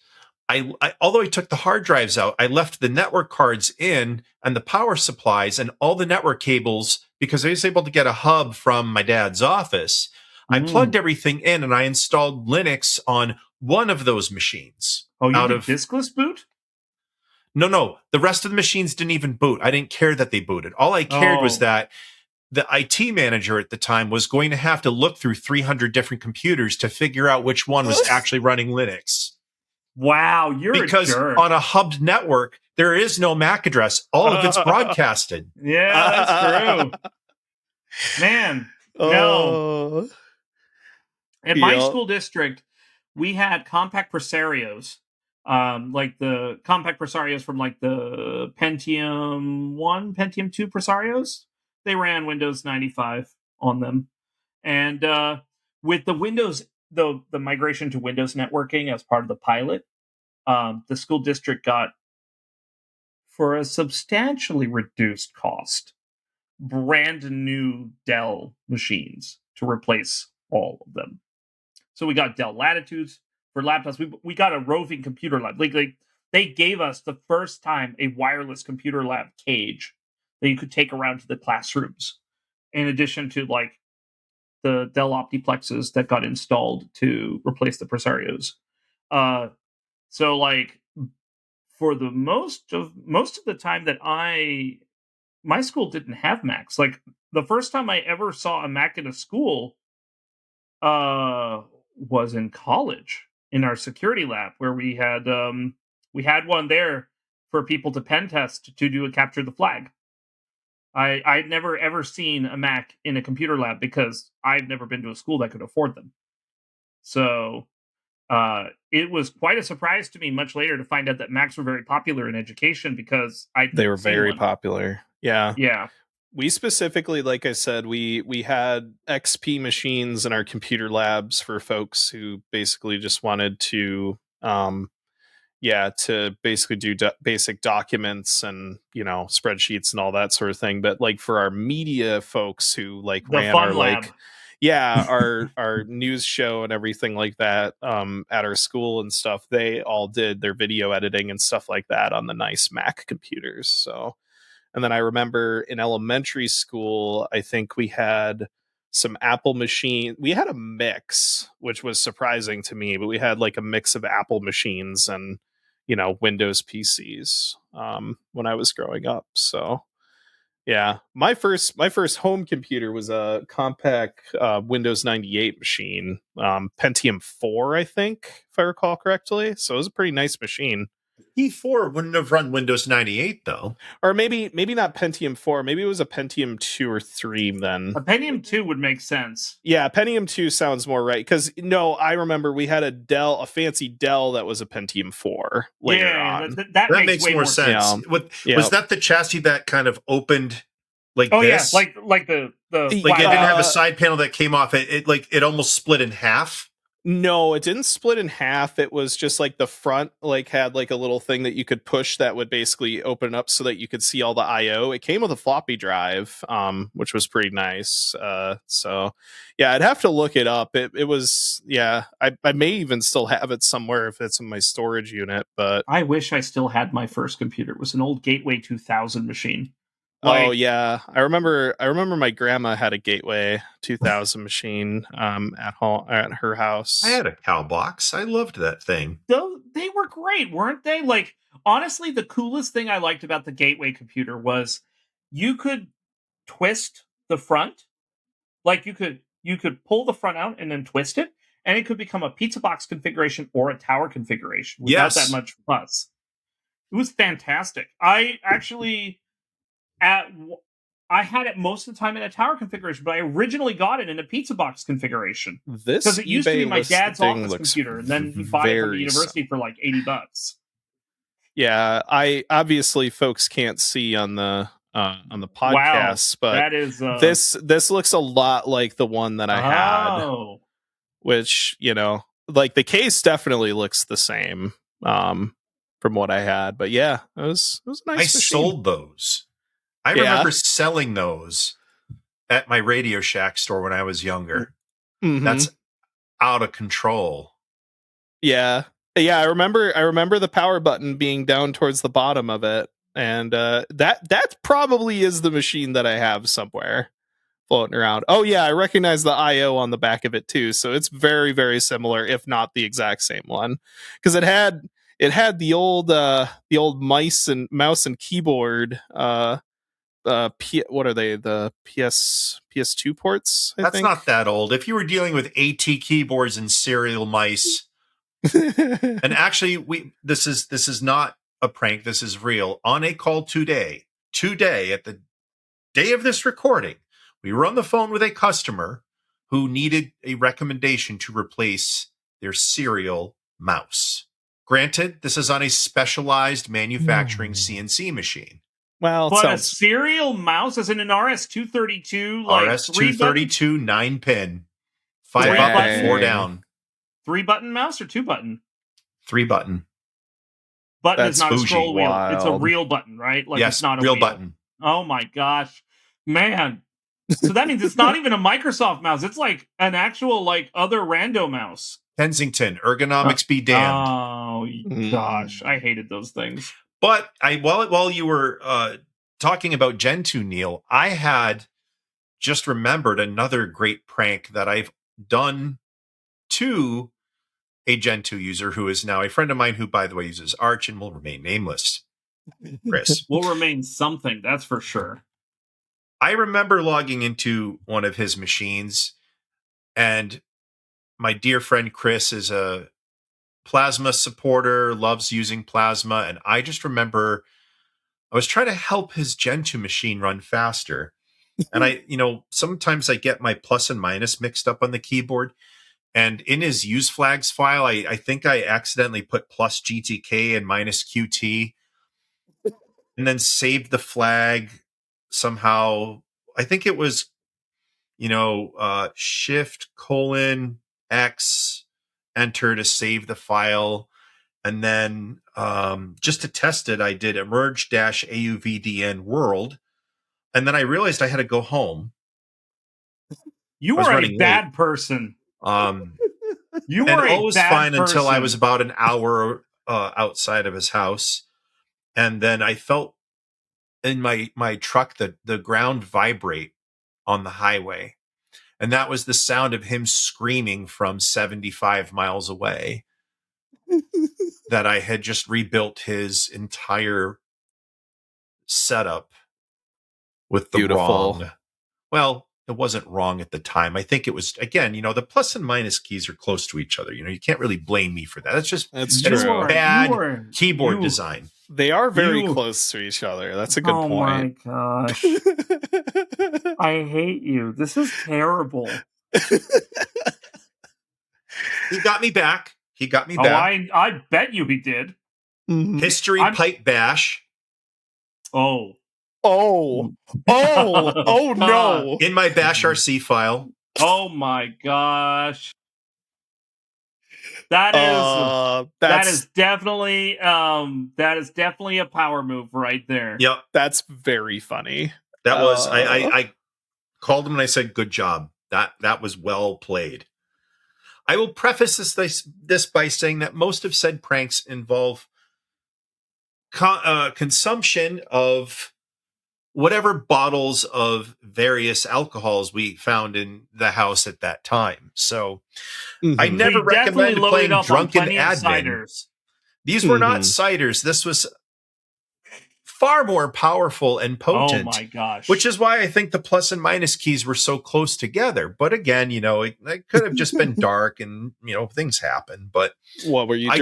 although I took the hard drives out, I left the network cards in and the power supplies and all the network cables because I was able to get a hub from my dad's office. I plugged everything in and I installed Linux on one of those machines. Oh, you did diskless boot? No. The rest of the machines didn't even boot. I didn't care that they booted. All I cared was that the IT manager at the time was going to have to look through 300 different computers to figure out which one was actually running Linux. Wow, you're a jerk. Because on a hubbed network, there is no MAC address. All of it's broadcasted. Yeah, that's true. Man, no. At my school district, we had compact Presarios. Like the compact Presarios from like the Pentium 1, Pentium 2 Presarios. They ran Windows 95 on them. And with the Windows, the migration to Windows networking as part of the pilot, the school district got, for a substantially reduced cost, brand new Dell machines to replace all of them. So we got Dell Latitudes for laptops. We got a roving computer lab. Like they gave us the first time a wireless computer lab cage that you could take around to the classrooms, in addition to like the Dell Optiplexes that got installed to replace the Presarios. So like for the most of the time that my school didn't have Macs. Like the first time I ever saw a Mac in a school was in college in our security lab, where we had one there for people to pen test to do a capture the flag. I'd never ever seen a Mac in a computer lab because I've never been to a school that could afford them. So it was quite a surprise to me much later to find out that Macs were very popular in education because they were very popular. Yeah. We specifically, like I said, we had XP machines in our computer labs for folks who basically just wanted to to basically do basic documents and, spreadsheets and all that sort of thing. But like for our media folks who like ran our lab. our news show and everything like that at our school and stuff, they all did their video editing and stuff like that on the nice Mac computers. So, and then I remember in elementary school, I think we had some Apple machine. We had a mix, which was surprising to me, but we had like a mix of Apple machines and, Windows PCs when I was growing up. So yeah, my first home computer was a compact Windows 98 machine, Pentium 4, I think, if I recall correctly. So it was a pretty nice machine. E4 wouldn't have run Windows 98 though, or maybe not Pentium 4. Maybe it was a Pentium 2 or 3 then. A Pentium 2 would make sense. Yeah, Pentium 2 sounds more right because I remember we had a fancy Dell that was a Pentium 4 later on. That makes more sense. Was that the chassis that kind of opened like Oh this. yeah, like the Like it didn't have a side panel that came off. It almost split in half. No, it didn't split in half. It was just like the front like had like a little thing that you could push that would basically open up so that you could see all the IO. It came with a floppy drive, which was pretty nice. So yeah, I'd have to look it up. It was I may even still have it somewhere if it's in my storage unit, but I wish I still had my first computer. It was an old Gateway 2000 machine. oh yeah, I remember my grandma had a Gateway 2000 machine at home at her house. I had a cow box. I loved that thing. They were great, weren't they? Like, honestly, the coolest thing I liked about the Gateway computer was you could twist the front. Like you could pull the front out and then twist it, and it could become a pizza box configuration or a tower configuration without that much fuss. It was fantastic. I actually I had it most of the time in a tower configuration, but I originally got it in a pizza box configuration because it used to be my dad's office computer, and then he bought it from the university for like $80. Yeah, I obviously folks can't see on the podcast, but that is this looks a lot like the one that I had, which like the case definitely looks the same from what I had, but yeah, it was a nice machine. Sold those. I remember selling those at my Radio Shack store when I was younger. Mm-hmm. That's out of control. Yeah. I remember the power button being down towards the bottom of it, and that probably is the machine that I have somewhere floating around. Oh yeah, I recognize the IO on the back of it too, so it's very, very similar, if not the exact same one, because it had the old mouse and keyboard. What are they? The PS2 ports? That's not that old. If you were dealing with AT keyboards and serial mice, and actually, this is not a prank. This is real. On a call today, at the day of this recording, we were on the phone with a customer who needed a recommendation to replace their serial mouse. Granted, this is on a specialized manufacturing CNC machine. Well, but a serial mouse is in an RS-232, like RS-232 9-pin, 5 up and 4 down. 3-button mouse or 2-button? 3-button. Button is not a scroll wheel. It's a real button, right? Like yes, it's not a real wheel. Button. Oh my gosh, man! So that means it's not even a Microsoft mouse. It's like an actual like other rando mouse. Kensington, ergonomics be damned. Oh gosh, I hated those things. But while you were talking about Gentoo, Neal, I had just remembered another great prank that I've done to a Gentoo user who is now a friend of mine who, by the way, uses Arch and will remain nameless. Chris. Will remain something, that's for sure. I remember logging into one of his machines, and my dear friend Chris is a Plasma supporter, loves using Plasma, and I just remember I was trying to help his Gentoo machine run faster. And sometimes I get my plus and minus mixed up on the keyboard. And in his use flags file, I think I accidentally put plus GTK and minus QT and then saved the flag somehow. I think it was, Shift : X enter to save the file. And then just to test it, I did emerge-AUVDN world. And then I realized I had to go home. You were a bad person. You were all was fine until I was about an hour outside of his house. And then I felt in my truck the ground vibrate on the highway. And that was the sound of him screaming from 75 miles away that I had just rebuilt his entire setup with the wrong. Well, it wasn't wrong at the time. I think it was, again, the plus and minus keys are close to each other. You can't really blame me for that. That's bad keyboard design. They are very close to each other. That's a good point. Oh my gosh. I hate you. This is terrible. He got me back. I bet you he did. History pipe bash. Oh. Oh no. In my BashRC file. Oh my gosh. That is definitely a power move right there. Yep. That's very funny. That was I called him and I said, "Good job. That was well played." I will preface this by saying that most of said pranks involve consumption of whatever bottles of various alcohols we found in the house at that time. So I never recommend playing drunken admin. These were not ciders. This was far more powerful and potent. Oh my gosh. Which is why I think the plus and minus keys were so close together. But again, it could have just been dark and, things happen. But what were you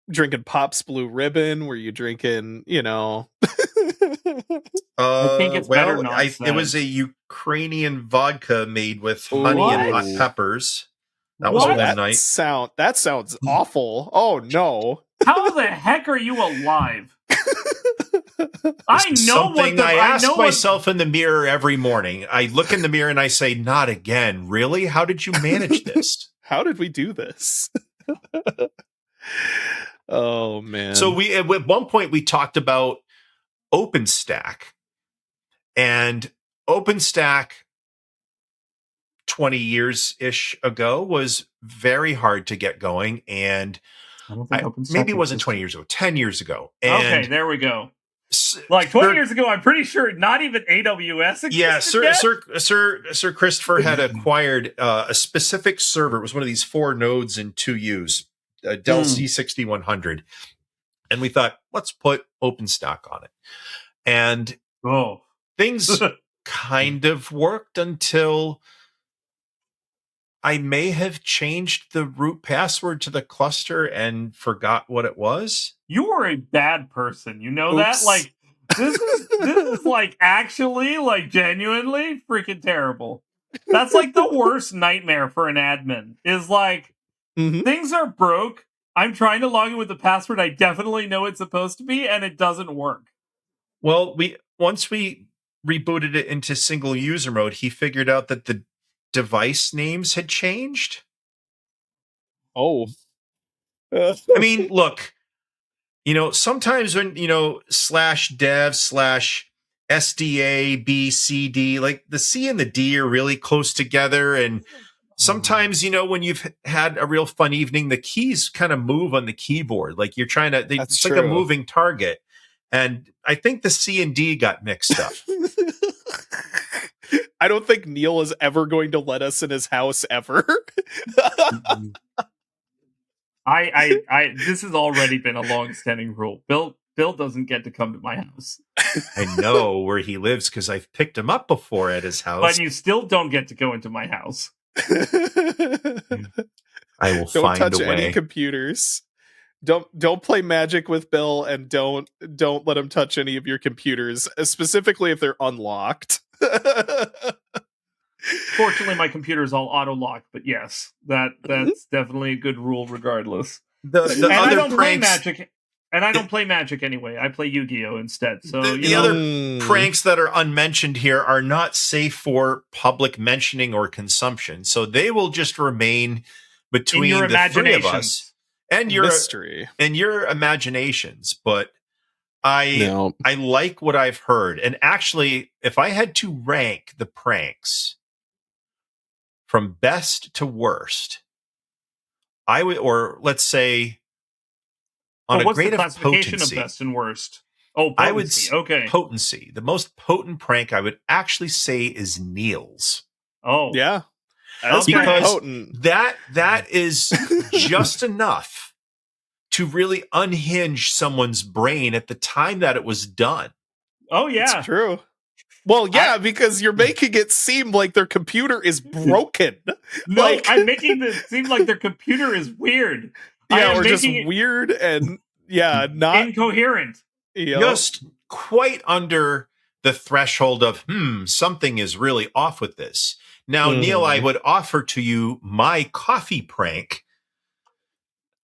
drinking Pop's Blue Ribbon? Were you drinking, I think it's better not said. It was a Ukrainian vodka made with honey and hot peppers. That was one night. That sounds awful. Oh no. How the heck are you alive? I ask myself in the mirror every morning. I look in the mirror and I say, "Not again." Really? How did you manage this? How did we do this? Oh man. So at one point we talked about OpenStack, and OpenStack 20 years-ish ago was very hard to get going, and maybe it wasn't 20 years ago, 10 years ago. And okay, there we go. Like 20 years ago, I'm pretty sure not even AWS existed. Yeah, Sir Christopher had acquired a specific server. It was one of these 4 nodes and 2 U's, Dell C6100. And we thought, let's put OpenStack on it. And things kind of worked until I may have changed the root password to the cluster and forgot what it was. You are a bad person. You know that? Like, this is like actually, like, genuinely freaking terrible. That's like the worst nightmare for an admin. Is like, things are broke. I'm trying to log in with the password I definitely know it's supposed to be, and it doesn't work. Well, once we rebooted it into single user mode, he figured out that the device names had changed. Oh. I mean, look, sometimes when, /dev/SDA/BCD, like the C and the D are really close together. And sometimes, when you've had a real fun evening, the keys kind of move on the keyboard. Like you're trying to, it's like a moving target. And I think the C and D got mixed up. I don't think Neal is ever going to let us in his house ever. This has already been a long-standing rule. Bill doesn't get to come to my house. I know where he lives because I've picked him up before at his house. But you still don't get to go into my house. I will find a way. Don't touch any computers. Don't play Magic with Bill, and don't let him touch any of your computers, specifically if they're unlocked. Fortunately, my computer is all auto-locked, but yes, that's definitely a good rule regardless. I don't play Magic, and I don't play Magic anyway. I play Yu-Gi-Oh! Instead. So the other pranks that are unmentioned here are not safe for public mentioning or consumption, so they will just remain between the 3 of us. And your mystery and your imaginations, but I like what I've heard. And actually, if I had to rank the pranks from best to worst, I would, or let's say on a grade of potency, of best and worst. Oh, potency. I would say potency. The most potent prank I would actually say is Neal's. Oh, yeah. That's because potent. That is just enough to really unhinge someone's brain at the time that it was done. Oh, yeah. It's true. Well, yeah, because you're making it seem like their computer is broken. No, I'm making it seem like their computer is weird. Yeah, or just weird and, not incoherent. Just quite under the threshold of, something is really off with this. Now, Neal, I would offer to you my coffee prank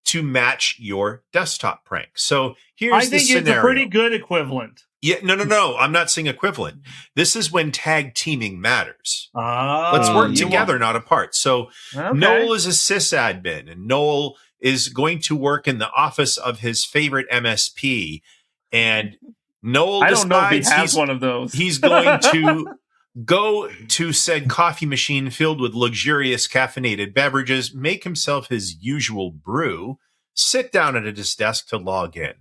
to match your desktop prank. So here's the scenario. It's a pretty good equivalent. Yeah, no. I'm not saying equivalent. This is when tag teaming matters. Oh, Let's work you together, not apart. So Okay. Noel is a sysadmin, and Noel is going to work in the office of his favorite MSP. And Noel I don't know if he decides has one of those. he's going to go to said coffee machine filled with luxurious caffeinated beverages, make himself his usual brew, sit down at his desk to log in.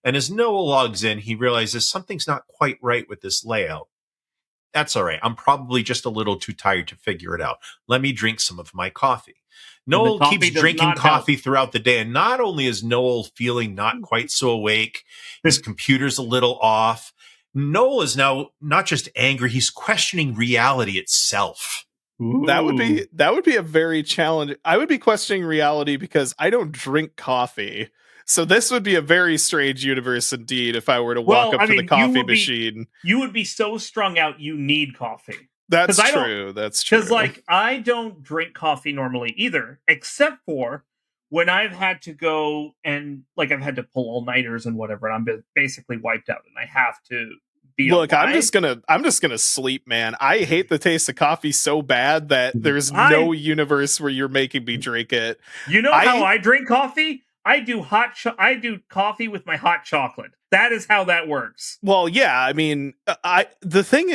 And as Noel logs in, he realizes something's not quite right with this layout. That's all right. I'm probably just a little too tired to figure it out. Let me drink some of my coffee. Noel coffee keeps does drinking not coffee throughout the day. And not only is Noel feeling not quite so awake, his computer's a little off. Noel is now not just angry, he's questioning reality itself. That would be a very challenging. I would be questioning reality because I don't drink coffee. So this would be a very strange universe indeed if I were to walk up to the coffee machine. You would be so strung out you need coffee. That's true. That's true. Because like I don't drink coffee normally either, except for when I've had to go and like I've had to pull all-nighters and whatever, and I'm basically wiped out and I have to be Look, alive. I'm just gonna sleep, man. I hate the taste of coffee so bad that there's no universe where you're making me drink it. You know how I drink coffee? I do I do coffee with my hot chocolate. That is how that works. Well, yeah, I mean, the thing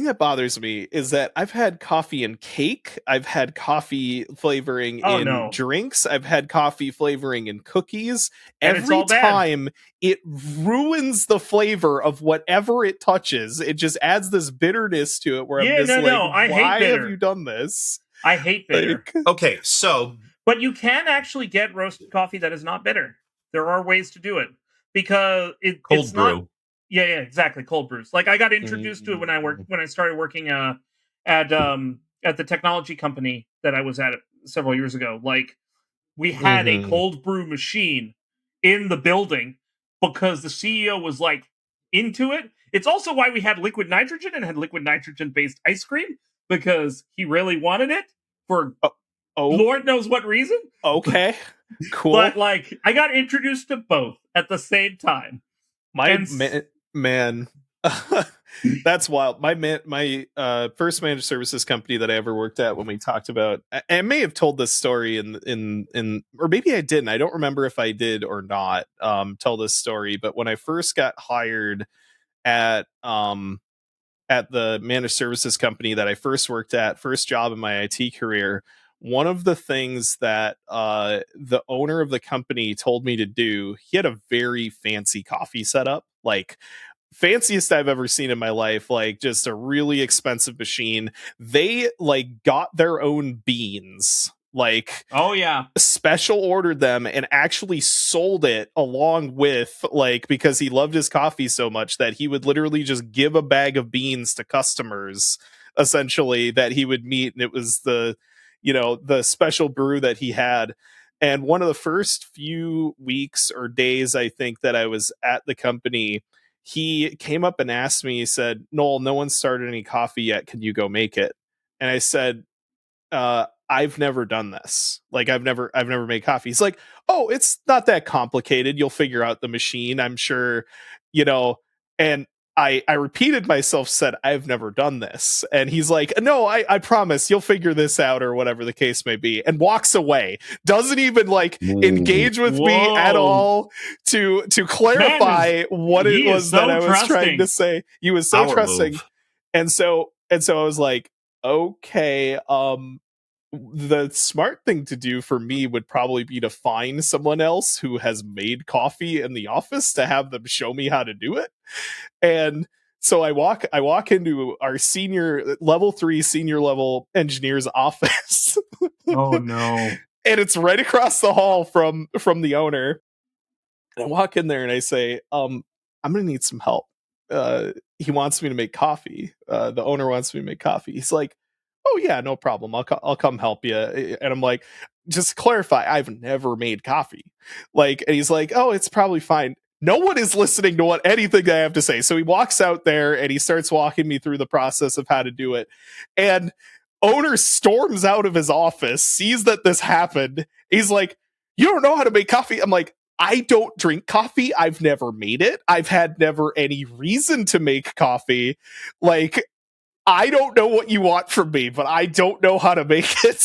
that bothers me is that I've had coffee in cake, I've had coffee flavoring in drinks, I've had coffee flavoring in cookies. And every time it ruins the flavor of whatever it touches. It just adds this bitterness to it where I'm just I hate bitter. Have you done this? I hate bitter. Okay, so but you can actually get roasted coffee that is not bitter. There are ways to do it because it's brew. Not, yeah, exactly. Cold brews. Like I got introduced to it when I started working at the technology company that I was at several years ago. Like we had a cold brew machine in the building because the CEO was like into it. It's also why we had liquid nitrogen and had liquid nitrogen based ice cream because he really wanted it for Lord knows what reason. Okay, cool. But like, I got introduced to both at the same time. Man, that's wild. My first managed services company that I ever worked at, when we talked about, I may have told this story in or maybe I didn't. I don't remember if I did or not. Tell this story, but when I first got hired at the managed services company that I first worked at, first job in my IT career, one of the things that the owner of the company told me to do, he had a very fancy coffee setup, like fanciest I've ever seen in my life, like just a really expensive machine. They like got their own beans, like special ordered them and actually sold it along with, like, because he loved his coffee so much that he would literally just give a bag of beans to customers essentially that he would meet, and it was the special brew that he had. And one of the first few weeks or days, I think, that I was at the company, he came up and asked me, he said, "Noel, no one started any coffee yet. Can you go make it?" And I said, I've never done this. Like, I've never made coffee. He's like, "Oh, it's not that complicated. You'll figure out the machine, I'm sure." And I repeated myself, said, "I've never done this." And he's like, "No, I promise you'll figure this out," or whatever the case may be, and walks away. Doesn't even like engage with me at all to clarify what it was that I was trying to say. He was so trusting. And so I was like, okay, the smart thing to do for me would probably be to find someone else who has made coffee in the office to have them show me how to do it. And so I walk into our level 3 senior level engineer's office. Oh no. And it's right across the hall from the owner. And I walk in there and I say, I'm gonna need some help. He wants me to make coffee. The owner wants me to make coffee. He's like, "Oh yeah, no problem. I'll come help you." And I'm like, "Just to clarify, I've never made coffee." Like, and he's like, "Oh, it's probably fine." No one is listening to anything I have to say. So he walks out there and he starts walking me through the process of how to do it. And owner storms out of his office, sees that this happened. He's like, "You don't know how to make coffee?" I'm like, I don't drink coffee. I've never made it. I've had never any reason to make coffee. Like, I don't know what you want from me, but I don't know how to make it.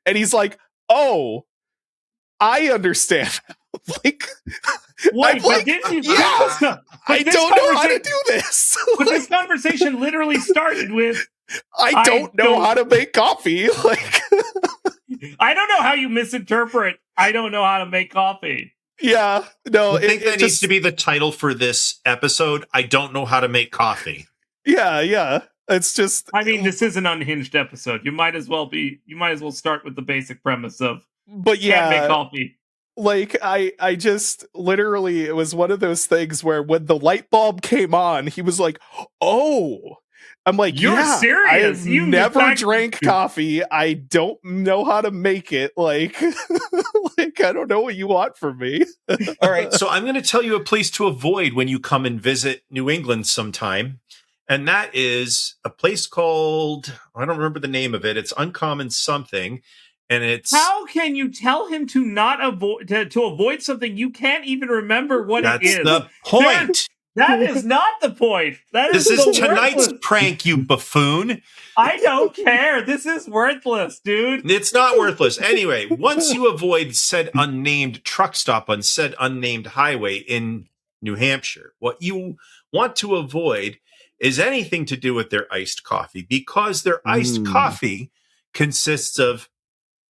And he's like, oh, I understand. Like, Wait, but didn't you? Yeah, I don't know how to do this. But this conversation literally started with, I don't know how to make coffee. Like, I don't know how you misinterpret. I don't know how to make coffee. Yeah, no, I think that needs to be the title for this episode. I don't know how to make coffee. Yeah. It's just. I mean, this is an unhinged episode. You might as well start with the basic premise of. But yeah, can't make coffee. Like, I just literally, it was one of those things where when the light bulb came on, he was like, "Oh." I'm like, "You're serious? I've never drank coffee. I don't know how to make it. Like, like, I don't know what you want from me." All right, so I'm going to tell you a place to avoid when you come and visit New England sometime. And that is a place called, I don't remember the name of it. It's Uncommon something. And it's, how can you tell him to not avoid to avoid something you can't even remember what it is? That's the point. That is not the point. This is tonight's prank, you buffoon. I don't care. This is worthless, dude. It's not worthless. Anyway, once you avoid said unnamed truck stop on said unnamed highway in New Hampshire, what you want to avoid is anything to do with their iced coffee, because their iced coffee consists of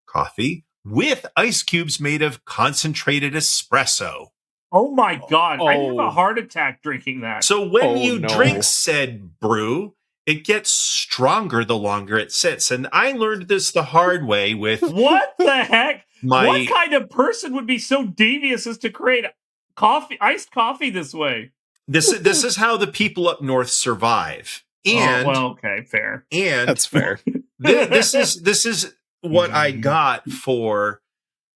coffee with ice cubes made of concentrated espresso. Oh my God. I have a heart attack drinking that. So when you drink said brew, it gets stronger the longer it sits. And I learned this the hard way with... What the heck? What kind of person would be so devious as to create iced coffee this way? This is how the people up north survive. And okay, fair. And that's fair. This is what I got for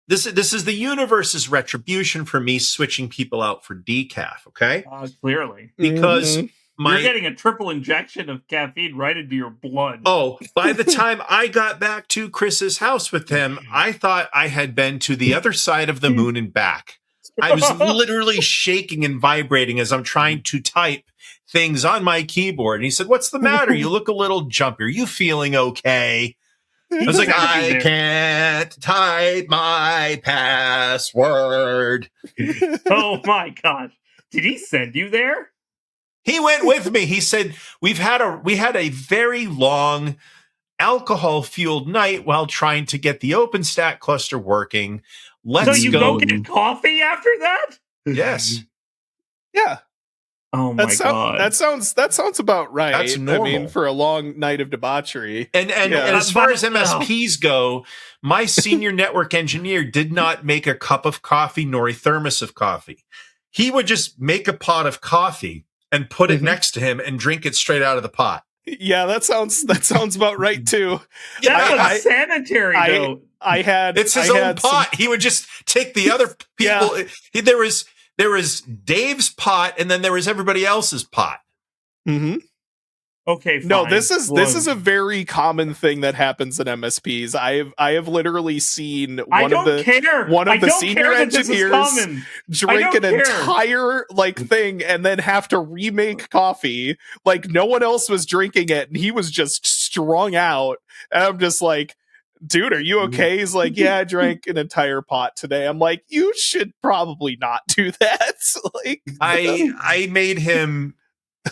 this is the universe's retribution for me switching people out for decaf, okay? Clearly. Because you're getting a triple injection of caffeine right into your blood. Oh, by the time I got back to Chris's house with him, I thought I had been to the other side of the moon and back. I was literally shaking and vibrating as I'm trying to type things on my keyboard. And he said, "What's the matter? You look a little jumpy. Are you feeling okay?" I was like, "I can't type my password." Oh my gosh. Did he send you there? He went with me. He said, we had a very long alcohol-fueled night while trying to get the OpenStack cluster working. Let's go get coffee after that? Yes. Yeah. Oh my God. That sounds about right. That's normal. I mean, for a long night of debauchery. And as far as MSPs go, my senior network engineer did not make a cup of coffee nor a thermos of coffee. He would just make a pot of coffee and put it next to him and drink it straight out of the pot. Yeah, that sounds about right too. That's unsanitary, though. It's his own pot. He would just take the other people. Yeah. There was Dave's pot, and then there was everybody else's pot. Mm-hmm. Okay, fine. No, this is a very common thing that happens in MSPs. I have literally seen one of the senior engineers drink an entire thing and then have to remake coffee. Like, no one else was drinking it, and he was just strung out. And I'm just like, "Dude, are you okay?" He's like, "Yeah, I drank an entire pot today." I'm like, "You should probably not do that." Like, I made him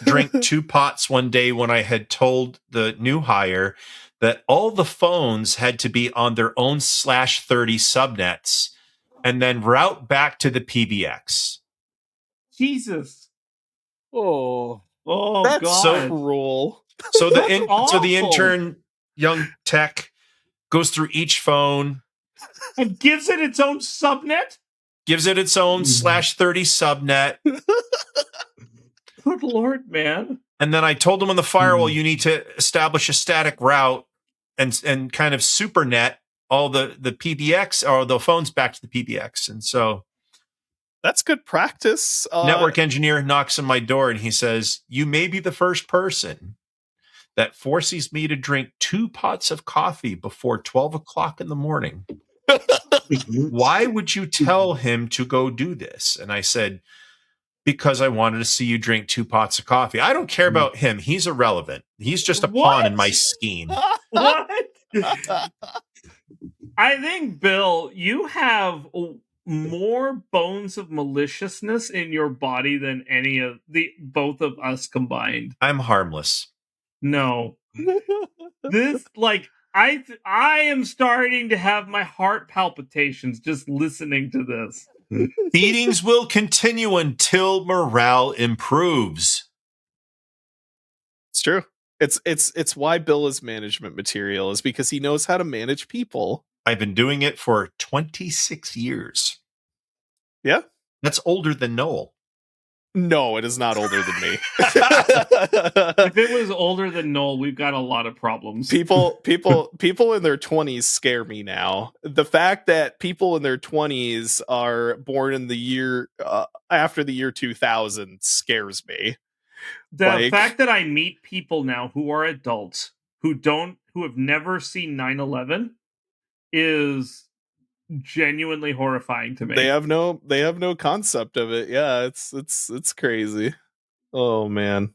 drink 2 pots one day when I had told the new hire that all the phones had to be on their own /30 subnets and then route back to the PBX. Jesus. Oh, that's God. So cruel. So the intern, young tech, goes through each phone and gives it its own subnet. Gives it its own /30 subnet. Good Lord, man. And then I told him on the firewall, you need to establish a static route and kind of supernet all the PBX or the phones back to the PBX. And so that's good practice. Network engineer knocks on my door and he says, "You may be the first person that forces me to drink 2 pots of coffee before 12 o'clock in the morning." why would you tell him to go do this? And I said, because I wanted to see you drink 2 pots of coffee. I don't care about him. He's irrelevant. He's just a pawn in my scheme. What? I think, Bill, you have more bones of maliciousness in your body than any of both of us combined. I'm harmless. No. This, like, I am starting to have my heart palpitations just listening to this. Beatings will continue until morale improves. It's true. It's why Bill is management material, is because he knows how to manage people. I've been doing it for 26 years. Yeah. That's older than Noel. No, it is not older than me. If it was older than Noel, we've got a lot of problems. People in their 20s scare me now. The fact that people in their 20s are born in the year after the year 2000 scares me. The fact that I meet people now who are adults who have never seen 9/11 is genuinely horrifying to me. They have no concept of it. Yeah, it's crazy. Oh man.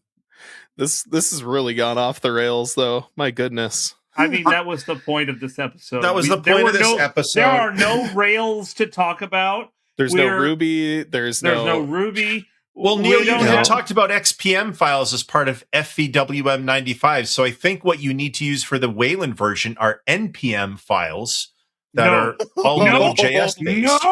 This has really gone off the rails though. My goodness. I mean, that was the point of this episode. That was the point of this episode. There are no Rails to talk about. There's no Ruby. There's no Ruby. Well, Neal, you talked about XPM files as part of FVWM95. So I think what you need to use for the Wayland version are NPM files that are all Node.js based.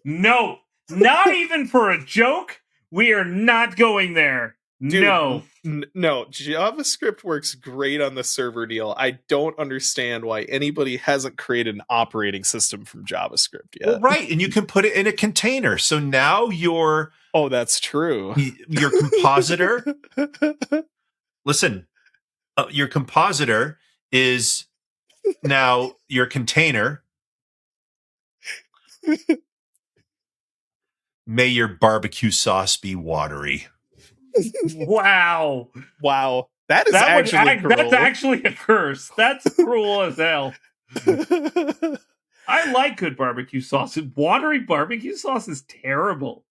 Nope. Not even for a joke. We are not going there. Dude, no. No, JavaScript works great on the server, Neal. I don't understand why anybody hasn't created an operating system from JavaScript yet. Well, right, and you can put it in a container. So now oh, that's true. Your compositor. Listen, your compositor is now your container. May your barbecue sauce be watery. Wow. That's actually a curse. That's cruel as hell. I like good barbecue sauce. Watery barbecue sauce is terrible.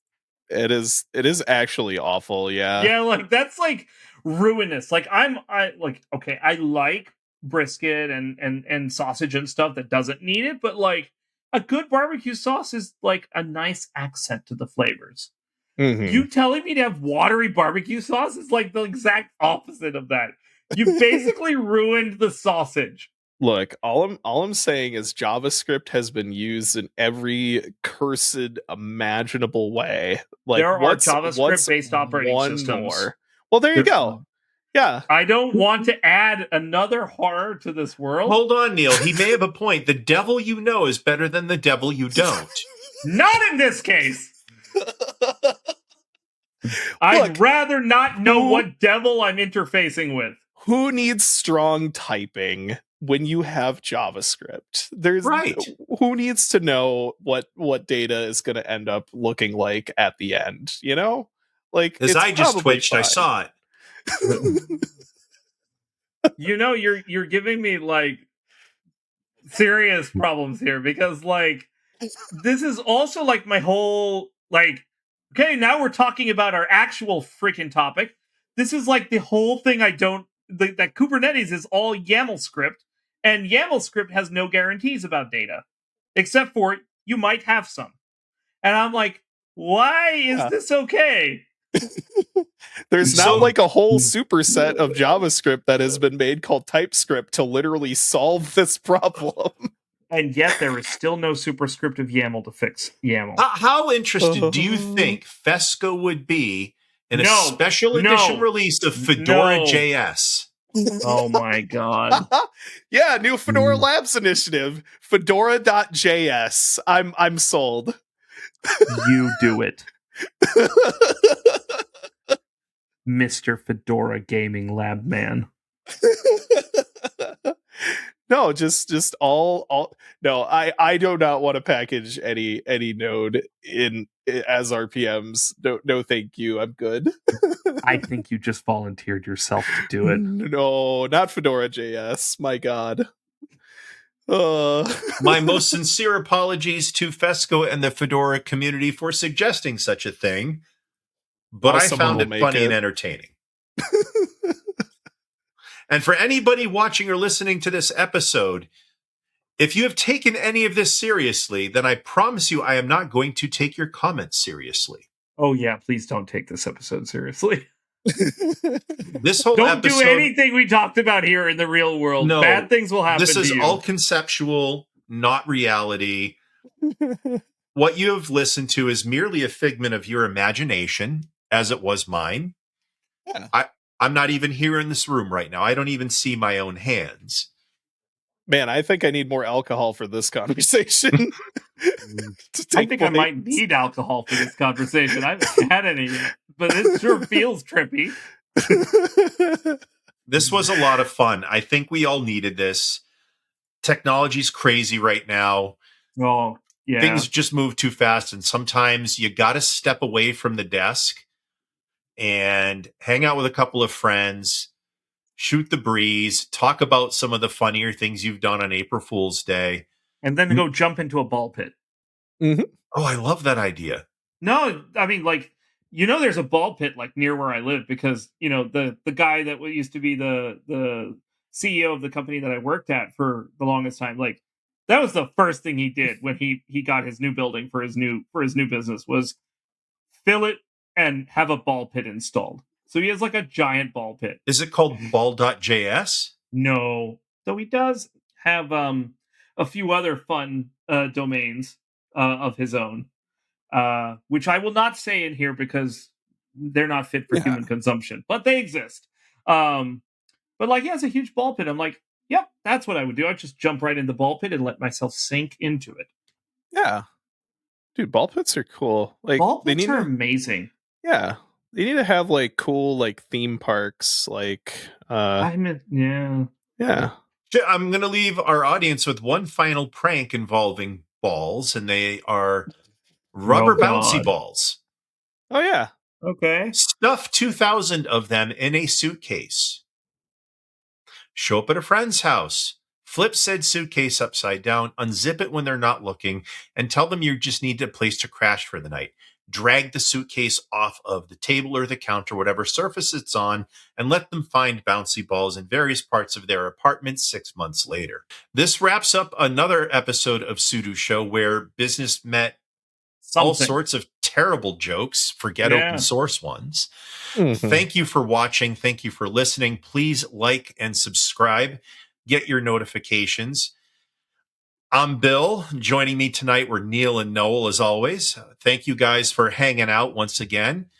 It is actually awful, yeah. Yeah, like that's like ruinous. Like I like brisket and sausage and stuff that doesn't need it, but like a good barbecue sauce is like a nice accent to the flavors. Mm-hmm. You telling me to have watery barbecue sauce is like the exact opposite of that. You basically ruined the sausage. Look, all I'm saying is JavaScript has been used in every cursed imaginable way. Like there are JavaScript-based operating systems. More? Well, there you go. Yeah. I don't want to add another horror to this world. Hold on, Neal. He may have a point. The devil you know is better than the devil you don't. Not in this case. I'd rather not know what devil I'm interfacing with. Who needs strong typing when you have JavaScript? Who needs to know what data is going to end up looking like at the end? You know, like as I just twitched, fine. I saw it. You know, you're giving me like serious problems here because like this is also like my whole like. Okay, now we're talking about our actual freaking topic. This is like the whole thing that Kubernetes is all YAML script, and YAML script has no guarantees about data, except for you might have some. And I'm like, why is this okay? There's not like a whole superset of JavaScript that has been made called TypeScript to literally solve this problem. And yet there is still no superscriptive YAML to fix YAML. How interested do you think Fesco would be in a special edition release of Fedora.js? Oh my god. Yeah, new Fedora Labs initiative. Fedora.js. I'm sold. You do it. Mr. Fedora Gaming Lab Man. No, just all. No, I do not want to package any node in as RPMs. No, thank you. I'm good. I think you just volunteered yourself to do it. No, not Fedora.js. My God. My most sincere apologies to Fesco and the Fedora community for suggesting such a thing, but I someone found will it make funny and it. entertaining. And for anybody watching or listening to this episode, if you have taken any of this seriously, then I promise you I am not going to take your comments seriously. Oh yeah, please don't take this episode seriously. This whole Don't episode, do anything we talked about here in the real world. No, Bad things will happen this to is you. all conceptual, not reality. What you have listened to is merely a figment of your imagination, as it was mine. Yeah. I'm not even here in this room right now. I don't even see my own hands. Man, I think I need more alcohol for this conversation. I think I might need alcohol for this conversation. I haven't had any yet, but it sure feels trippy. This was a lot of fun. I think we all needed this. Technology's crazy right now. Oh, yeah. Things just move too fast, and sometimes you got to step away from the desk and hang out with a couple of friends, shoot the breeze, talk about some of the funnier things you've done on April Fool's Day. And then go jump into a ball pit. Mm-hmm. Oh, I love that idea. No, I mean, like, there's a ball pit like near where I live because, the guy that used to be the CEO of the company that I worked at for the longest time, like, that was the first thing he did when he got his new building for his new business was fill it and have a ball pit installed. So he has like a giant ball pit. Is it called Ball.js? No. So he does have a few other fun domains of his own, which I will not say in here because they're not fit for human consumption, but they exist. But like he has a huge ball pit. I'm like, yep, that's what I would do. I'd just jump right in the ball pit and let myself sink into it. Yeah. Dude, ball pits are cool. Like ball pits are amazing. Yeah. They need to have like cool like theme parks, like Yeah. I'm going to leave our audience with one final prank involving balls, and they are rubber bouncy balls. Oh yeah. Okay. Stuff 2,000 of them in a suitcase. Show up at a friend's house. Flip said suitcase upside down, unzip it when they're not looking, and tell them you just need a place to crash for the night. Drag the suitcase off of the table or the counter, whatever surface it's on, and let them find bouncy balls in various parts of their apartment 6 months later. This wraps up another episode of SUDO Show where business met all sorts of terrible jokes. Forget open source ones. Mm-hmm. Thank you for watching. Thank you for listening. Please like and subscribe. Get your notifications. I'm Bill. Joining me tonight were Neal and Noel, as always. Thank you guys for hanging out once again.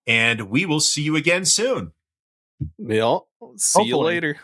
And we will see you again soon. Yeah. See you later.